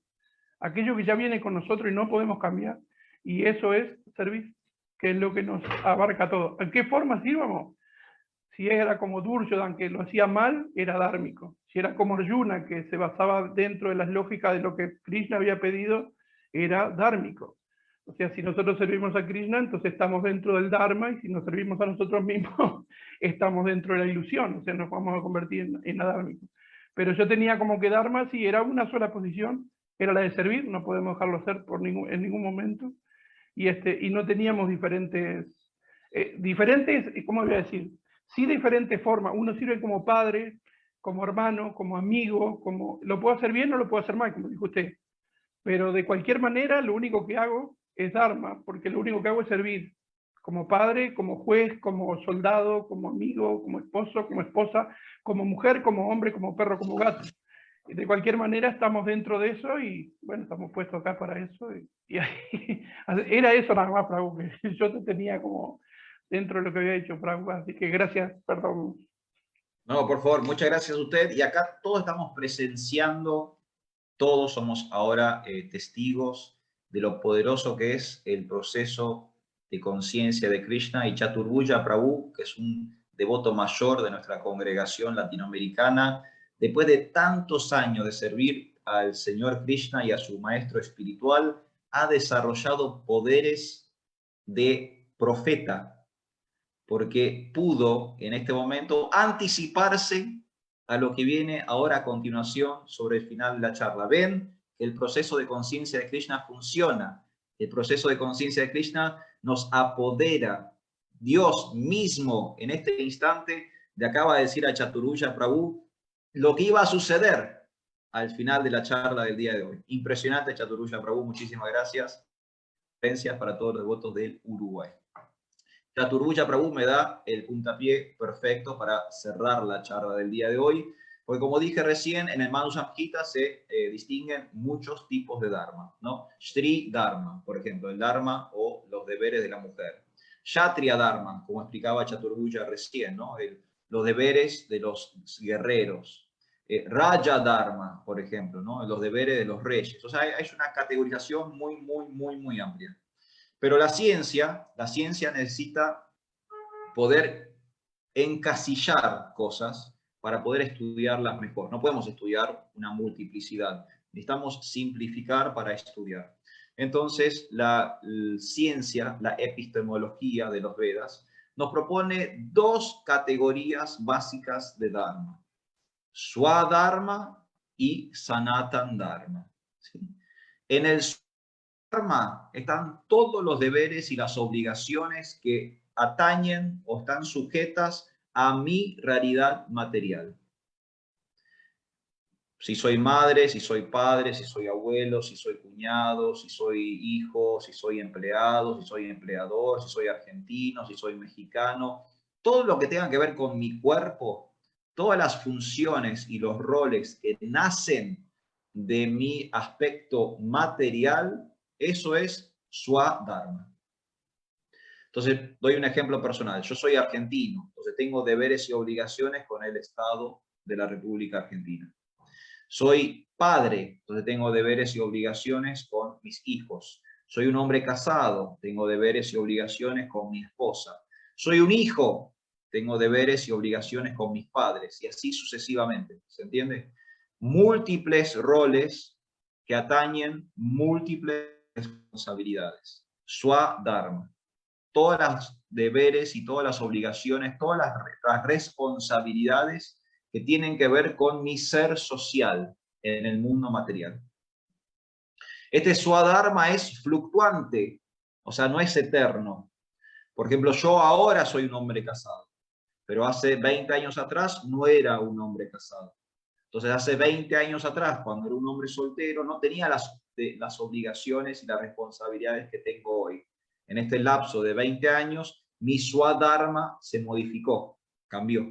Aquello que ya viene con nosotros y no podemos cambiar, y eso es servir, que es lo que nos abarca todo. ¿En qué forma sirvamos? Si era como Duryodhana, que lo hacía mal, era dármico. Si era como Arjuna, que se basaba dentro de las lógicas de lo que Krishna había pedido, era dármico. O sea, si nosotros servimos a Krishna, entonces estamos dentro del Dharma, y si nos servimos a nosotros mismos, estamos dentro de la ilusión, o sea, nos vamos a convertir en adármicos. Pero yo tenía como que Dharma, si era una sola posición, era la de servir, no podemos dejarlo hacer en ningún momento, y no teníamos diferentes, ¿cómo voy a decir? Sí, diferentes formas. Uno sirve como padre, como hermano, como amigo, lo puedo hacer bien o lo puedo hacer mal, como dijo usted. Pero de cualquier manera, lo único que hago es Dharma, porque lo único que hago es servir. Como padre, como juez, como soldado, como amigo, como esposo, como esposa, como mujer, como hombre, como perro, como gato. De cualquier manera estamos dentro de eso y bueno, estamos puestos acá para eso. Y ahí, era eso nada más, Prabhu, que yo te tenía como dentro de lo que había dicho Prabhu, así que gracias, perdón. No, por favor, muchas gracias a usted. Y acá todos estamos presenciando, todos somos ahora testigos de lo poderoso que es el proceso de conciencia de Krishna, y Chaturbuya Prabhu, que es un devoto mayor de nuestra congregación latinoamericana, después de tantos años de servir al Señor Krishna y a su maestro espiritual, ha desarrollado poderes de profeta, porque pudo en este momento anticiparse a lo que viene ahora a continuación sobre el final de la charla. Ven que el proceso de conciencia de Krishna funciona. El proceso de conciencia de Krishna nos apodera. Dios mismo en este instante le acaba de decir a Chaturbuya Prabhu lo que iba a suceder al final de la charla del día de hoy. Impresionante, Chaturbuya Prabhu, muchísimas gracias. Gracias para todos los devotos del Uruguay. Chaturbuya Prabhu me da el puntapié perfecto para cerrar la charla del día de hoy, porque como dije recién, en el Manu Samhita se distinguen muchos tipos de Dharma, ¿no? Shri Dharma, por ejemplo, el Dharma o los deberes de la mujer. Kshatriya Dharma, como explicaba Chaturbuya recién, ¿no? Los deberes de los guerreros. Raja Dharma, por ejemplo, ¿no? Los deberes de los reyes. O sea, hay una categorización muy amplia. Pero la ciencia necesita poder encasillar cosas para poder estudiarlas mejor. No podemos estudiar una multiplicidad. Necesitamos simplificar para estudiar. Entonces, la ciencia, la epistemología de los Vedas, nos propone dos categorías básicas de Dharma. Swadharma y Sanatan Dharma. ¿Sí? En el Dharma están todos los deberes y las obligaciones que atañen o están sujetas a mi realidad material. Si soy madre, si soy padre, si soy abuelo, si soy cuñado, si soy hijo, si soy empleado, si soy empleador, si soy argentino, si soy mexicano, todo lo que tenga que ver con mi cuerpo, todas las funciones y los roles que nacen de mi aspecto material, eso es Swadharma. Entonces, doy un ejemplo personal. Yo soy argentino, entonces tengo deberes y obligaciones con el Estado de la República Argentina. Soy padre, entonces tengo deberes y obligaciones con mis hijos. Soy un hombre casado, tengo deberes y obligaciones con mi esposa. Soy un hijo, tengo deberes y obligaciones con mis padres, y así sucesivamente. ¿Se entiende? Múltiples roles que atañen múltiples responsabilidades. Swadharma. Todas las deberes y todas las obligaciones, todas las responsabilidades que tienen que ver con mi ser social en el mundo material. Este Swadharma es fluctuante, o sea, no es eterno. Por ejemplo, yo ahora soy un hombre casado, pero hace 20 años atrás no era un hombre casado. Entonces, hace 20 años atrás, cuando era un hombre soltero, no tenía las obligaciones y las responsabilidades que tengo hoy. En este lapso de 20 años, mi Swadharma se modificó, cambió.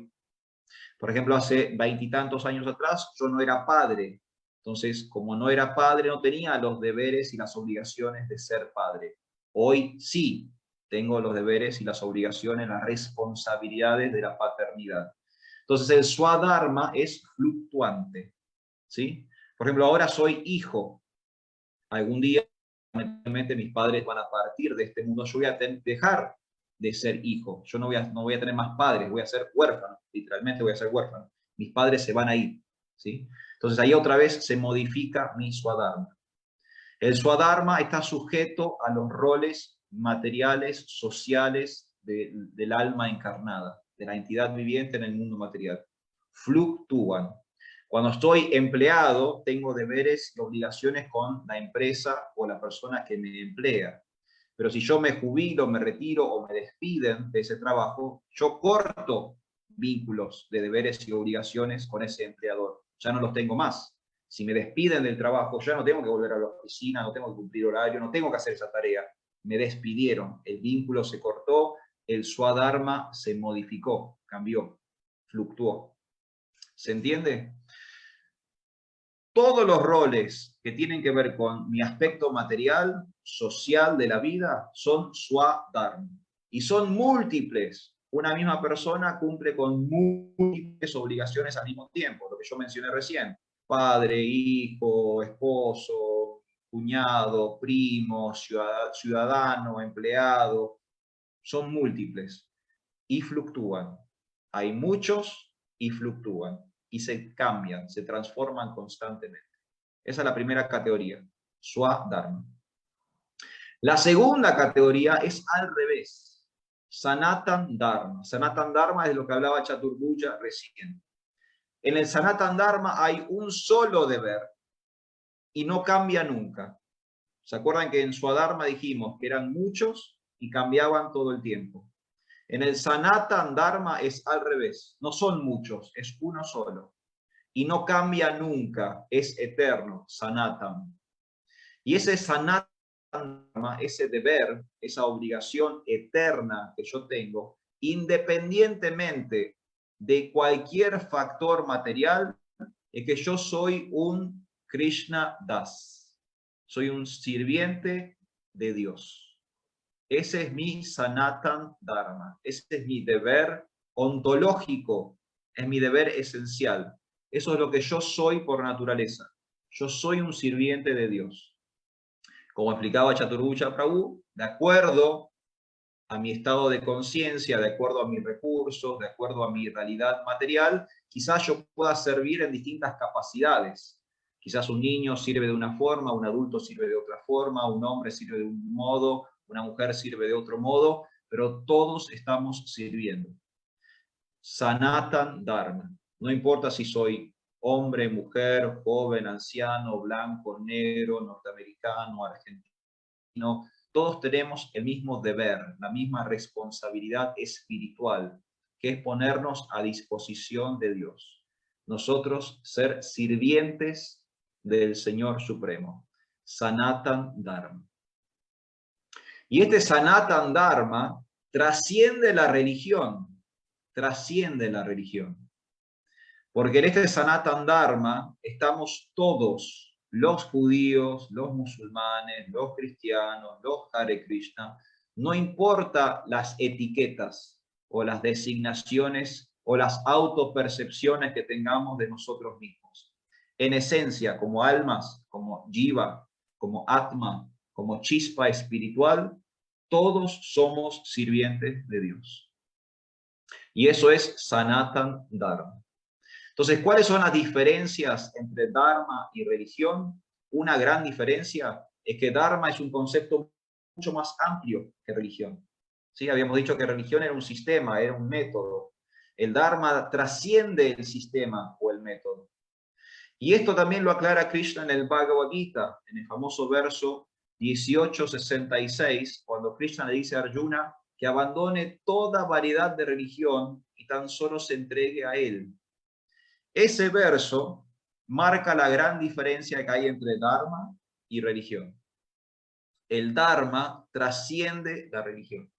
Por ejemplo, hace 20 y tantos años atrás, yo no era padre. Entonces, como no era padre, no tenía los deberes y las obligaciones de ser padre. Hoy sí tengo los deberes y las obligaciones, las responsabilidades de la paternidad. Entonces, el Swadharma es fluctuante, ¿sí? Por ejemplo, ahora soy hijo. Algún día, lamentablemente, mis padres van a partir de este mundo. Yo voy a dejar de ser hijo. Yo no voy a tener más padres, voy a ser huérfano. Literalmente voy a ser huérfano. Mis padres se van a ir, ¿sí? Entonces, ahí otra vez se modifica mi Swadharma. El Swadharma está sujeto a los roles materiales, sociales del alma encarnada, de la entidad viviente en el mundo material. Fluctúan. Cuando estoy empleado, tengo deberes y obligaciones con la empresa o la persona que me emplea. Pero si yo me jubilo, me retiro o me despiden de ese trabajo, yo corto vínculos de deberes y obligaciones con ese empleador. Ya no los tengo más. Si me despiden del trabajo, ya no tengo que volver a la oficina, no tengo que cumplir horario, no tengo que hacer esa tarea. Me despidieron, el vínculo se cortó, el Swadharma se modificó, cambió, fluctuó. ¿Se entiende? Todos los roles que tienen que ver con mi aspecto material, social de la vida, son Swadharma. Y son múltiples. Una misma persona cumple con múltiples obligaciones al mismo tiempo, lo que yo mencioné recién. Padre, hijo, esposo, cuñado, primo, ciudadano, empleado, son múltiples y fluctúan. Hay muchos y fluctúan y se cambian, se transforman constantemente. Esa es la primera categoría, Swadharma. La segunda categoría es al revés, Sanatan Dharma. Sanatan Dharma es lo que hablaba Chaturvya recién. En el Sanatan Dharma hay un solo deber y no cambia nunca. ¿Se acuerdan que en Swadharma dijimos que eran muchos y cambiaban todo el tiempo? En el Sanatan Dharma es al revés. No son muchos, es uno solo. Y no cambia nunca, es eterno, Sanatan. Y ese Sanatan Dharma, ese deber, esa obligación eterna que yo tengo, independientemente de cualquier factor material, es que yo soy un Krishna Das. Soy un sirviente de Dios. Ese es mi Sanatan Dharma. Ese es mi deber ontológico. Es mi deber esencial. Eso es lo que yo soy por naturaleza. Yo soy un sirviente de Dios. Como explicaba Chaturvya Prabhu, de acuerdo a mi estado de conciencia, de acuerdo a mis recursos, de acuerdo a mi realidad material, quizás yo pueda servir en distintas capacidades. Quizás un niño sirve de una forma, un adulto sirve de otra forma, un hombre sirve de un modo, una mujer sirve de otro modo, pero todos estamos sirviendo. Sanatan Dharma. No importa si soy hombre, mujer, joven, anciano, blanco, negro, norteamericano, argentino, sino todos tenemos el mismo deber, la misma responsabilidad espiritual, que es ponernos a disposición de Dios. Nosotros ser sirvientes del Señor Supremo, Sanatan Dharma. Y este Sanatan Dharma trasciende la religión, porque en este Sanatan Dharma estamos todos, los judíos, los musulmanes, los cristianos, los Hare Krishna, no importa las etiquetas o las designaciones o las autopercepciones que tengamos de nosotros mismos. En esencia, como almas, como jiva, como atma, como chispa espiritual, todos somos sirvientes de Dios. Y eso es Sanatan Dharma. Entonces, ¿cuáles son las diferencias entre Dharma y religión? Una gran diferencia es que Dharma es un concepto mucho más amplio que religión. ¿Sí? Habíamos dicho que religión era un sistema, era un método. El Dharma trasciende el sistema o el método. Y esto también lo aclara Krishna en el Bhagavad Gita, en el famoso verso 18:66, cuando Krishna le dice a Arjuna que abandone toda variedad de religión y tan solo se entregue a él. Ese verso marca la gran diferencia que hay entre Dharma y religión. El Dharma trasciende la religión,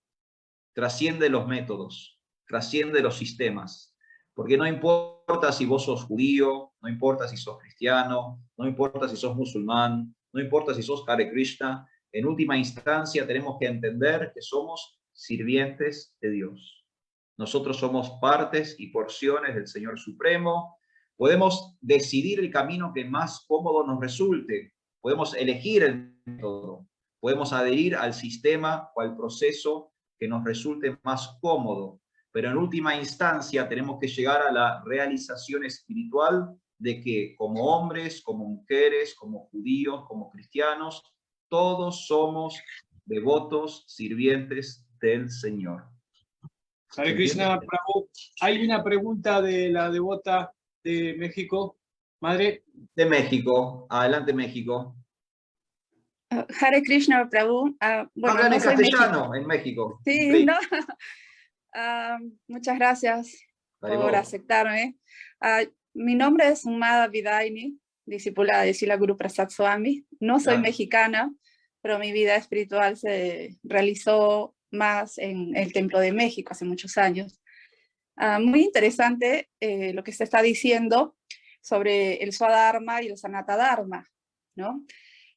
trasciende los métodos, trasciende los sistemas, porque no importa si vos sos judío, no importa si sos cristiano, no importa si sos musulmán, no importa si sos Hare Krishna, en última instancia tenemos que entender que somos sirvientes de Dios. Nosotros somos partes y porciones del Señor Supremo. Podemos decidir el camino que más cómodo nos resulte. Podemos elegir el método. Podemos adherir al sistema o al proceso que nos resulte más cómodo. Pero en última instancia tenemos que llegar a la realización espiritual de que como hombres, como mujeres, como judíos, como cristianos, todos somos devotos, sirvientes del Señor. Hare Krishna, Prabhu. Hay una pregunta de la devota de México. Madre. De México. Adelante, México. Hare Krishna, Prabhu. Bueno, hablan no en castellano en México. Sí, no. Muchas gracias por aceptarme. Mi nombre es Umada Vidaini, discípula de Srila Guru Prasad Swami. No soy mexicana, pero mi vida espiritual se realizó más en el Templo de México hace muchos años. Muy interesante lo que se está diciendo sobre el Swadharma y el Sanata Dharma, ¿no?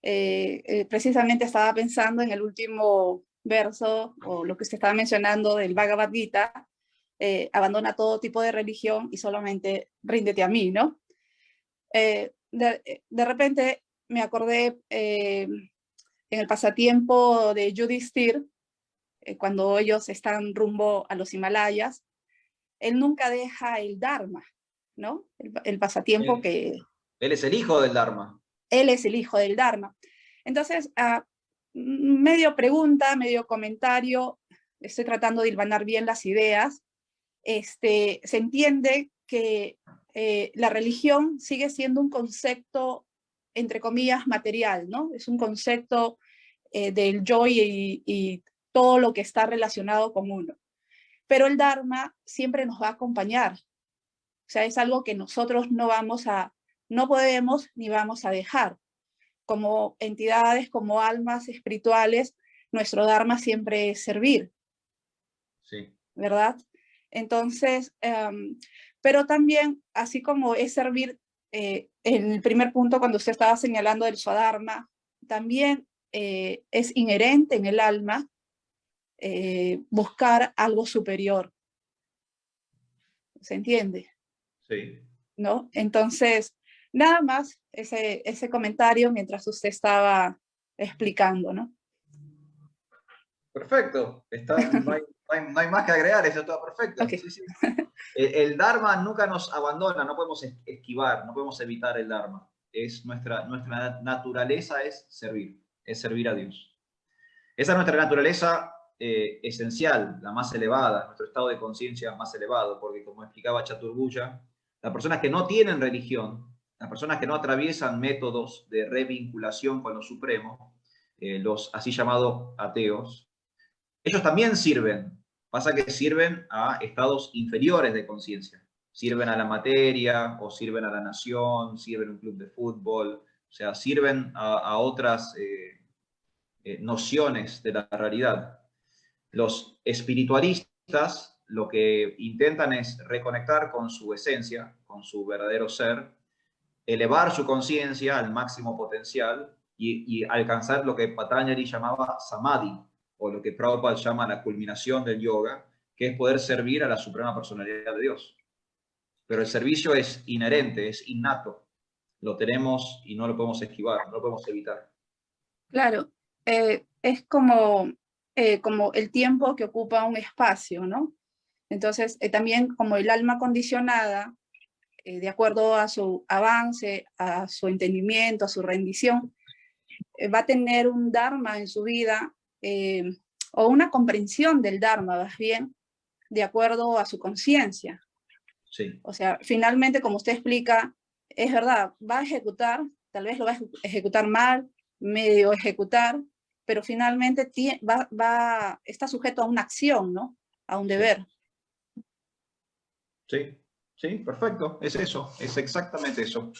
Precisamente estaba pensando en el último verso, o lo que se estaba mencionando del Bhagavad Gita, abandona todo tipo de religión y solamente ríndete a mí, ¿no? De repente me acordé en el pasatiempo de Yudhishthir, cuando ellos están rumbo a los Himalayas, él nunca deja el Dharma, ¿no? El pasatiempo que... Él es el hijo del Dharma. Él es el hijo del Dharma. Entonces, medio pregunta, medio comentario, estoy tratando de hilvanar bien las ideas. Se entiende que la religión sigue siendo un concepto, entre comillas, material, ¿no? Es un concepto del yo y todo lo que está relacionado con uno. Pero el Dharma siempre nos va a acompañar. O sea, es algo que nosotros no podemos ni vamos a dejar. Como entidades, como almas espirituales, nuestro Dharma siempre es servir. Sí. ¿Verdad? Entonces, pero también, así como es servir, en el primer punto cuando usted estaba señalando del Swadharma, también es inherente en el alma buscar algo superior. ¿Se entiende? Sí. ¿No? Entonces, nada más ese comentario mientras usted estaba explicando, ¿no? Perfecto. No hay más que agregar, eso está perfecto. Okay. Sí, sí. El Dharma nunca nos abandona, no podemos esquivar, no podemos evitar el Dharma. Nuestra naturaleza es servir a Dios. Esa es nuestra naturaleza esencial, la más elevada, nuestro estado de conciencia más elevado, porque como explicaba Chaturvya, las personas que no tienen religión, las personas que no atraviesan métodos de revinculación con lo supremo, los así llamados ateos, ellos también sirven. Pasa que sirven a estados inferiores de conciencia. Sirven a la materia, o sirven a la nación, sirven a un club de fútbol, o sea, sirven a otras nociones de la realidad. Los espiritualistas lo que intentan es reconectar con su esencia, con su verdadero ser, elevar su conciencia al máximo potencial y alcanzar lo que Patanjali llamaba samadhi, o lo que Prabhupada llama la culminación del yoga, que es poder servir a la suprema personalidad de Dios. Pero el servicio es inherente, es innato. Lo tenemos y no lo podemos esquivar, no lo podemos evitar. Claro, es como el tiempo que ocupa un espacio, ¿no? Entonces, también como el alma condicionada, de acuerdo a su avance, a su entendimiento, a su rendición, va a tener un dharma en su vida, o una comprensión del dharma, más bien, de acuerdo a su conciencia. Sí. O sea, finalmente, como usted explica, es verdad, va a ejecutar, tal vez lo va a ejecutar mal, medio ejecutar, pero finalmente está sujeto a una acción, ¿no? A un deber. Sí, sí, perfecto, es eso, es exactamente eso.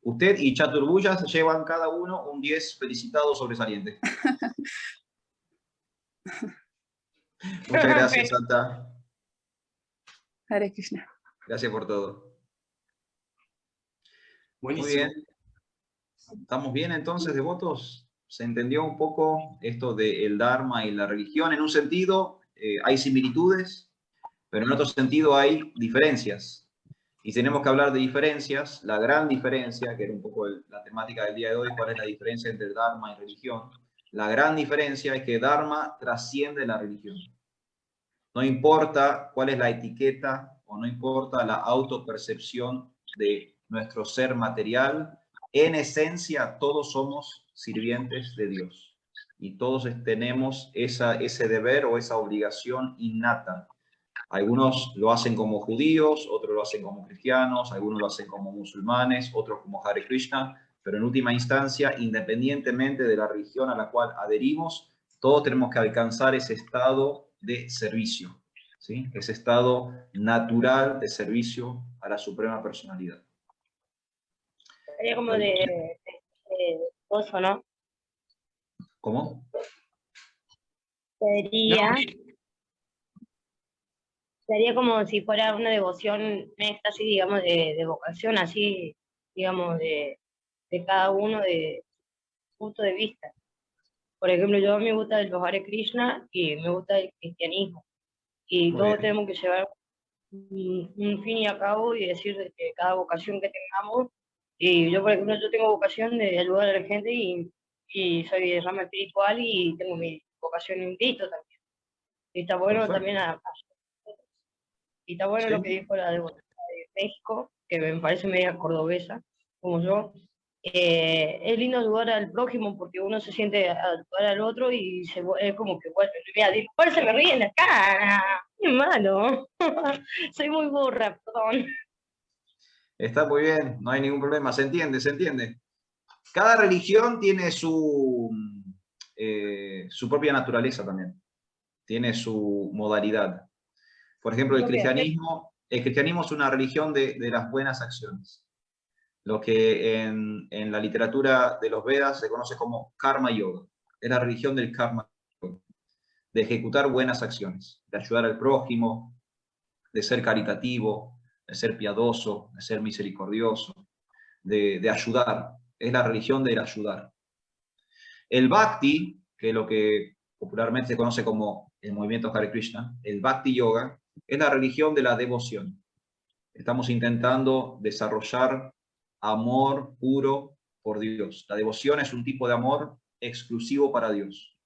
Usted y Chaturvulya se llevan cada uno un 10 felicitado sobresaliente. Muchas gracias, Santa. Hare Krishna. Gracias por todo. Buenísimo. Muy bien. ¿Estamos bien entonces, devotos? ¿Se entendió un poco esto del Dharma y la religión? En un sentido hay similitudes, pero en otro sentido hay diferencias. Y tenemos que hablar de diferencias. La gran diferencia, que era un poco la temática del día de hoy, ¿cuál es la diferencia entre Dharma y religión? La gran diferencia es que Dharma trasciende la religión. No importa cuál es la etiqueta o no importa la autopercepción de nuestro ser material, en esencia todos somos sirvientes de Dios. Y todos tenemos ese deber o esa obligación innata. Algunos lo hacen como judíos, otros lo hacen como cristianos, algunos lo hacen como musulmanes, otros como Hare Krishna, pero en última instancia, independientemente de la religión a la cual adherimos, todos tenemos que alcanzar ese estado de servicio, ¿sí? Ese estado natural de servicio a la suprema personalidad. Sería como de gozo, ¿no? ¿Cómo? Sería como si fuera una devoción, un éxtasis, digamos, de vocación, así, digamos, de cada uno de su punto de vista. Por ejemplo, yo me gusta el Hare Krishna y me gusta el cristianismo. Y Muy todos bien. tenemos que llevar un fin y a cabo y decir de que cada vocación que tengamos. Y yo, por ejemplo, yo tengo vocación de ayudar a la gente y soy de rama espiritual y tengo mi vocación en Cristo también. Y está bueno. Perfecto. También y está bueno, sí, lo que dijo la de México, que me parece media cordobesa, como yo. Es lindo ayudar al prójimo porque uno se siente a ayudar al otro y es como que, bueno, mira, se me ríe en la cara, qué malo. Soy muy burra, perdón. Está muy bien, no hay ningún problema, se entiende, se entiende. Cada religión tiene su propia naturaleza también, tiene su modalidad. Por ejemplo, el cristianismo es una religión de las buenas acciones. Lo que en la literatura de los Vedas se conoce como karma yoga. Es la religión del karma yoga, de ejecutar buenas acciones, de ayudar al prójimo, de ser caritativo, de ser piadoso, de ser misericordioso, de ayudar. Es la religión del ayudar. El Bhakti, que es lo que popularmente se conoce como el movimiento Hare Krishna, el Bhakti Yoga, es la religión de la devoción. Estamos intentando desarrollar amor puro por Dios. La devoción es un tipo de amor exclusivo para Dios,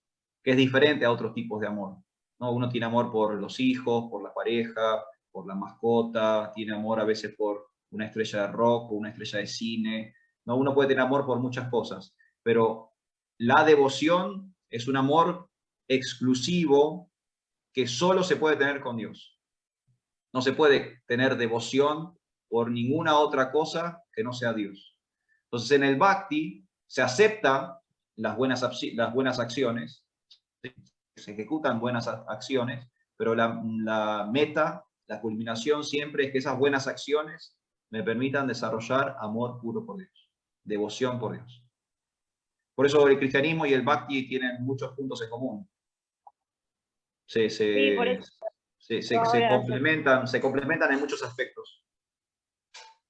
que es diferente a otros tipos de amor, ¿no? Uno tiene amor por los hijos, por la pareja, por la mascota, tiene amor a veces por una estrella de rock o una estrella de cine, ¿no? Uno puede tener amor por muchas cosas, pero la devoción es un amor exclusivo que solo se puede tener con Dios. No se puede tener devoción por ninguna otra cosa que no sea Dios. Entonces en el Bhakti se acepta las buenas acciones, se ejecutan buenas acciones, pero la meta, la culminación siempre es que esas buenas acciones me permitan desarrollar amor puro por Dios, devoción por Dios. Por eso el cristianismo y el bhakti tienen muchos puntos en común. Sí, por eso. Se complementan en muchos aspectos.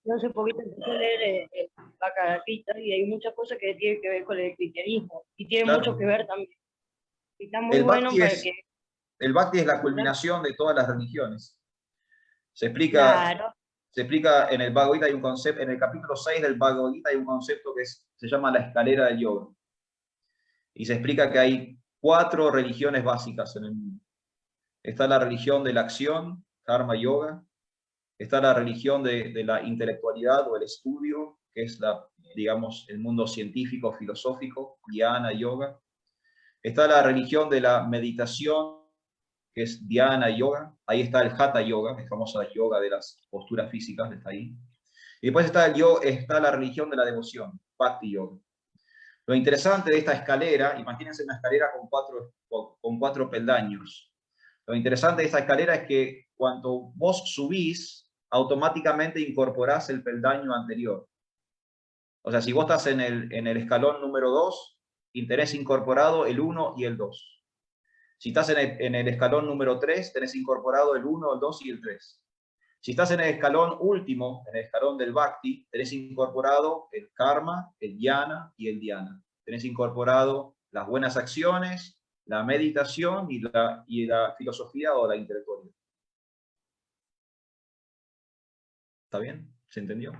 Yo hace poquito empecé a leer Bhagavad Gita y hay muchas cosas que tienen que ver con el cristianismo y tiene Claro. mucho que ver también. Y está muy bueno para que... El bhakti es la culminación de todas las religiones. Se explica, Claro. se explica en el Bhagavad Gita, hay un concepto, en el capítulo 6 del Bhagavad Gita hay un concepto que se llama la escalera del yoga. Y se explica que hay 4 religiones básicas en el mundo. Está la religión de la acción, karma yoga. Está la religión de la intelectualidad o el estudio, que es digamos, el mundo científico, filosófico, dhyana, yoga. Está la religión de la meditación, que es dhyana yoga. Ahí está el hatha yoga, el famoso yoga de las posturas físicas, está ahí. Y después está la religión de la devoción, bhakti yoga. Lo interesante de esta escalera, imagínense una escalera con 4 peldaños. Lo interesante de esta escalera es que cuando vos subís, automáticamente incorporás el peldaño anterior. O sea, si vos estás en el escalón número 2, tenés incorporado el 1 y el 2. Si estás en el escalón número 3, tenés incorporado el 1, el 2 y el 3. Si estás en el escalón último, en el escalón del Bhakti, tenés incorporado el karma, el jnana y el dhyana. Tenés incorporado las buenas acciones, la meditación y la filosofía o la intelectualidad. ¿Está bien? ¿Se entendió?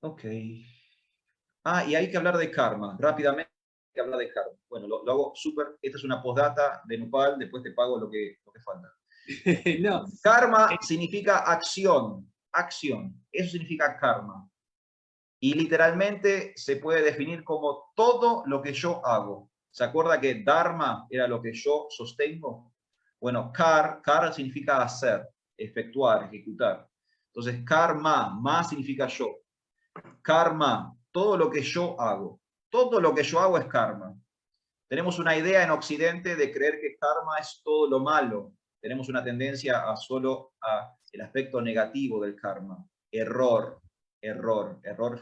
Ok. Y hay que hablar de karma. Rápidamente hay que hablar de karma. Bueno, lo hago súper. Esta es una postdata de Nupal, después te pago lo que falta. No. Karma significa acción. Acción. Eso significa karma. Y literalmente se puede definir como todo lo que yo hago. ¿Se acuerda que dharma era lo que yo sostengo? Bueno, kar significa hacer, efectuar, ejecutar. Entonces, karma significa yo. Karma, todo lo que yo hago. Todo lo que yo hago es karma. Tenemos una idea en Occidente de creer que karma es todo lo malo. Tenemos una tendencia solo a el aspecto negativo del karma. Error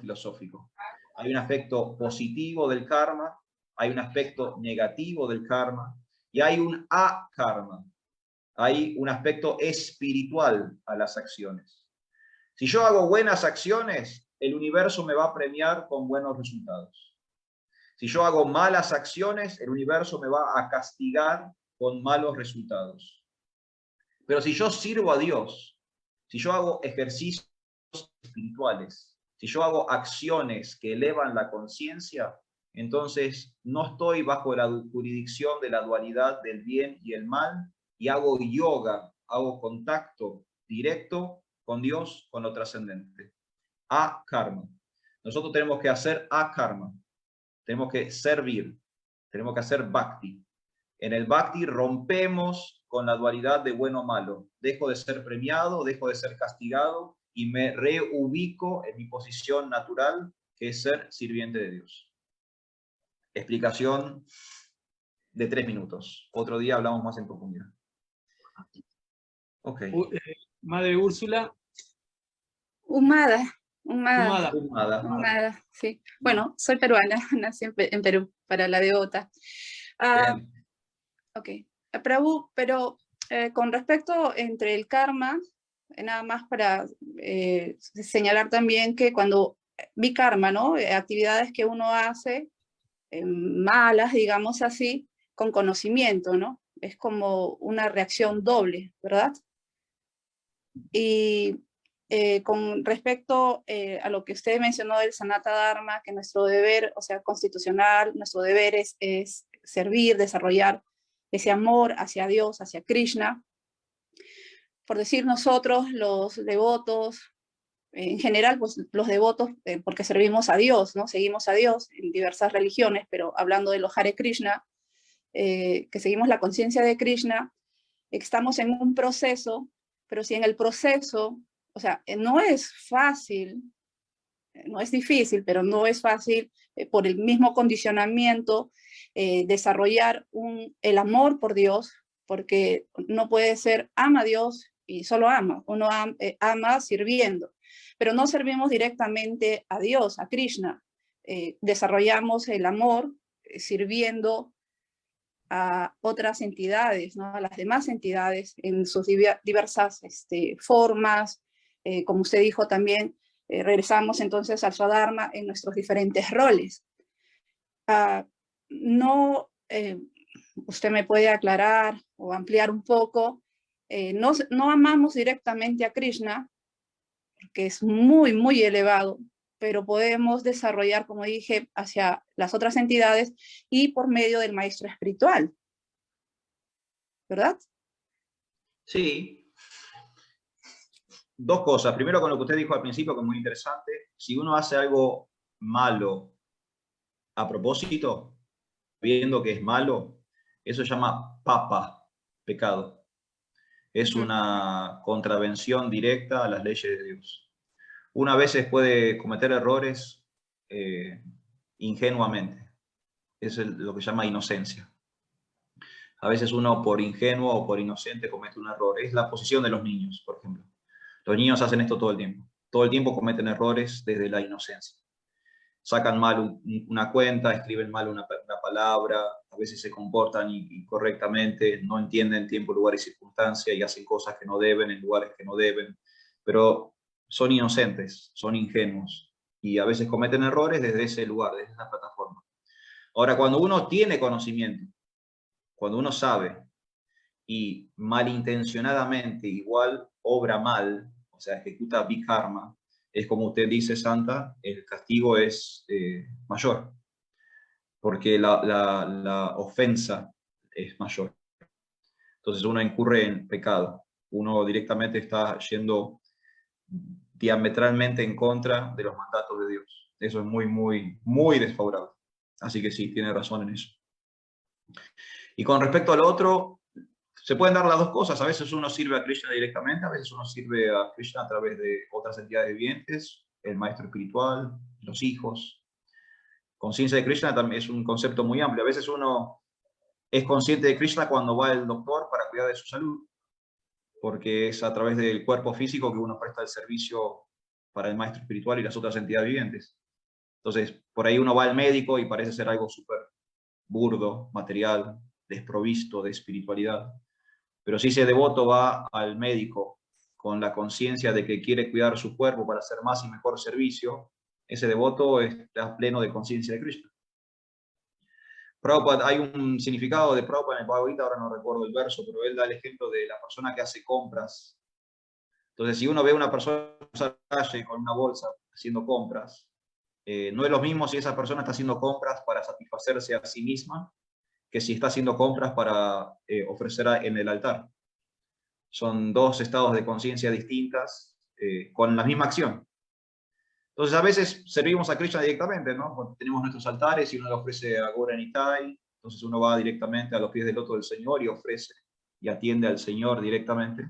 filosófico. Hay un aspecto positivo del karma, hay un aspecto negativo del karma, y hay un akarma. Hay un aspecto espiritual a las acciones. Si yo hago buenas acciones, el universo me va a premiar con buenos resultados. Si yo hago malas acciones, el universo me va a castigar con malos resultados. Pero si yo sirvo a Dios, si yo hago ejercicios espirituales, si yo hago acciones que elevan la conciencia, entonces no estoy bajo la jurisdicción de la dualidad del bien y el mal, y hago yoga, hago contacto directo con Dios, con lo trascendente. Akarma. Nosotros tenemos que hacer akarma. Tenemos que servir. Tenemos que hacer bhakti. En el bhakti rompemos con la dualidad de bueno o malo. Dejo de ser premiado, dejo de ser castigado y me reubico en mi posición natural, que es ser sirviente de Dios. Explicación de 3 minutos. Otro día hablamos más en profundidad. Ok. Madre Úrsula. Humada, sí. Bueno, soy peruana, nací en Perú, para la devota. Ok. Prabhu, pero con respecto entre el karma, nada más para señalar también que cuando vi karma, ¿no? Actividades que uno hace malas, digamos así, con conocimiento, ¿no? Es como una reacción doble, ¿verdad? Y con respecto a lo que usted mencionó del Sanata Dharma, que nuestro deber, o sea, constitucional, nuestro deber es servir, desarrollar ese amor hacia Dios, hacia Krishna. Por decir nosotros, los devotos, en general, pues los devotos, porque servimos a Dios, ¿no? Seguimos a Dios en diversas religiones, pero hablando de los Hare Krishna, que seguimos la conciencia de Krishna, estamos en un proceso, pero si en el proceso, o sea, no es fácil no es difícil, pero no es fácil por el mismo condicionamiento desarrollar el amor por Dios, porque no puede ser ama a Dios y solo ama, uno ama sirviendo, pero no servimos directamente a Dios, a Krishna. Desarrollamos el amor sirviendo a otras entidades, ¿no? A las demás entidades en sus diversas formas. Como usted dijo también, regresamos entonces al Swadharma en nuestros diferentes roles. No, usted me puede aclarar o ampliar un poco, no amamos directamente a Krishna, porque es muy, muy elevado, pero podemos desarrollar, como dije, hacia las otras entidades y por medio del maestro espiritual, ¿verdad? Sí. Dos cosas. Primero, con lo que usted dijo al principio, que es muy interesante. Si uno hace algo malo a propósito, viendo que es malo, eso se llama papa, pecado. Es una contravención directa a las leyes de Dios. Una vez puede cometer errores ingenuamente. Es lo que se llama inocencia. A veces uno por ingenuo o por inocente comete un error. Es la posición de los niños, por ejemplo. Los niños hacen esto todo el tiempo. Todo el tiempo cometen errores desde la inocencia. Sacan mal una cuenta, escriben mal una palabra, a veces se comportan incorrectamente, no entienden tiempo, lugar y circunstancia y hacen cosas que no deben en lugares que no deben. Pero son inocentes, son ingenuos y a veces cometen errores desde ese lugar, desde esa plataforma. Ahora, cuando uno tiene conocimiento, cuando uno sabe y malintencionadamente igual obra mal, o sea, ejecuta bikarma, es como usted dice, Santa, el castigo es mayor, porque la ofensa es mayor. Entonces uno incurre en pecado, uno directamente está yendo diametralmente en contra de los mandatos de Dios. Eso es muy, muy, muy desfavorable. Así que sí, tiene razón en eso. Y con respecto al otro, se pueden dar las dos cosas. A veces uno sirve a Krishna directamente, a veces uno sirve a Krishna a través de otras entidades vivientes, el maestro espiritual, los hijos. Conciencia de Krishna también es un concepto muy amplio. A veces uno es consciente de Krishna cuando va al doctor para cuidar de su salud, porque es a través del cuerpo físico que uno presta el servicio para el maestro espiritual y las otras entidades vivientes. Entonces, por ahí uno va al médico y parece ser algo súper burdo, material, desprovisto de espiritualidad. Pero si ese devoto va al médico con la conciencia de que quiere cuidar su cuerpo para hacer más y mejor servicio, ese devoto está pleno de conciencia de Krishna. Prabhupada, hay un significado de Prabhupada en el Bhagavad Gita, ahora no recuerdo el verso, pero él da el ejemplo de la persona que hace compras. Entonces, si uno ve a una persona en la calle con una bolsa haciendo compras, no es lo mismo si esa persona está haciendo compras para satisfacerse a sí misma que si está haciendo compras para ofrecer en el altar. Son dos estados de conciencia distintas con la misma acción. Entonces a veces servimos a Krishna directamente, ¿no? Cuando tenemos nuestros altares y uno le ofrece a Gaura Nitai, entonces uno va directamente a los pies del loto del Señor y ofrece y atiende al Señor directamente.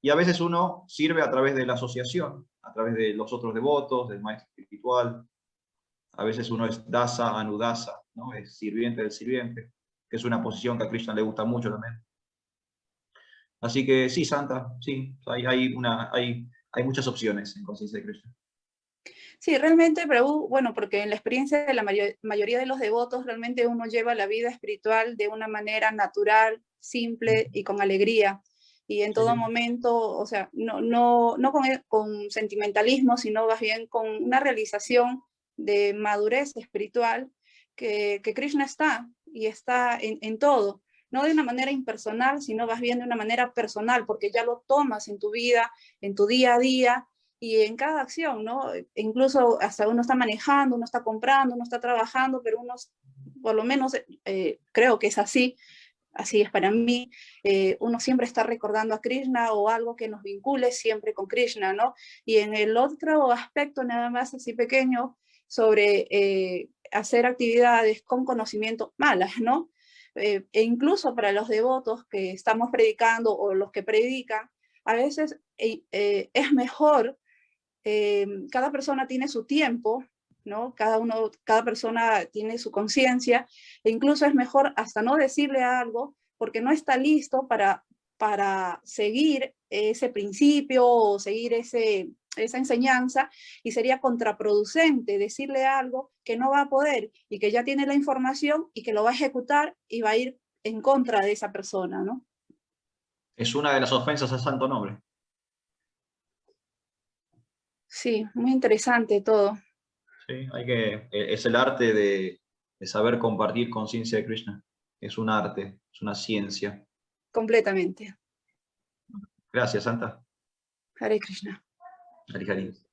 Y a veces uno sirve a través de la asociación, a través de los otros devotos, del maestro espiritual. A veces uno es dasa, anudasa, ¿no? Es sirviente del sirviente, que es una posición que a Krishna le gusta mucho también. Así que sí, Santa, sí, hay muchas opciones en conciencia de Krishna. Sí, realmente, Prabhu, bueno, porque en la experiencia de la mayoría de los devotos, realmente uno lleva la vida espiritual de una manera natural, simple y con alegría. Y en todo momento, o sea, no con sentimentalismo, sino más bien con una realización de madurez espiritual que Krishna está y está en todo. No de una manera impersonal, sino más bien de una manera personal, porque ya lo tomas en tu vida, en tu día a día, y en cada acción, ¿no? Incluso hasta uno está manejando, uno está comprando, uno está trabajando, pero uno, por lo menos creo que es así es para mí, uno siempre está recordando a Krishna o algo que nos vincule siempre con Krishna, ¿no? Y en el otro aspecto, nada más así pequeño, sobre hacer actividades con conocimiento malas, ¿no? E incluso para los devotos que estamos predicando o los que predican, a veces es mejor cada persona tiene su tiempo, ¿no? Cada persona tiene su conciencia, e incluso es mejor hasta no decirle algo porque no está listo para seguir ese principio o seguir esa enseñanza, y sería contraproducente decirle algo que no va a poder y que ya tiene la información y que lo va a ejecutar y va a ir en contra de esa persona, ¿no? Es una de las ofensas al santo nombre. Sí, muy interesante todo. Sí, es el arte de saber compartir conciencia de Krishna. Es un arte, es una ciencia. Completamente. Gracias, Santa. Hare Krishna. Hari Hari.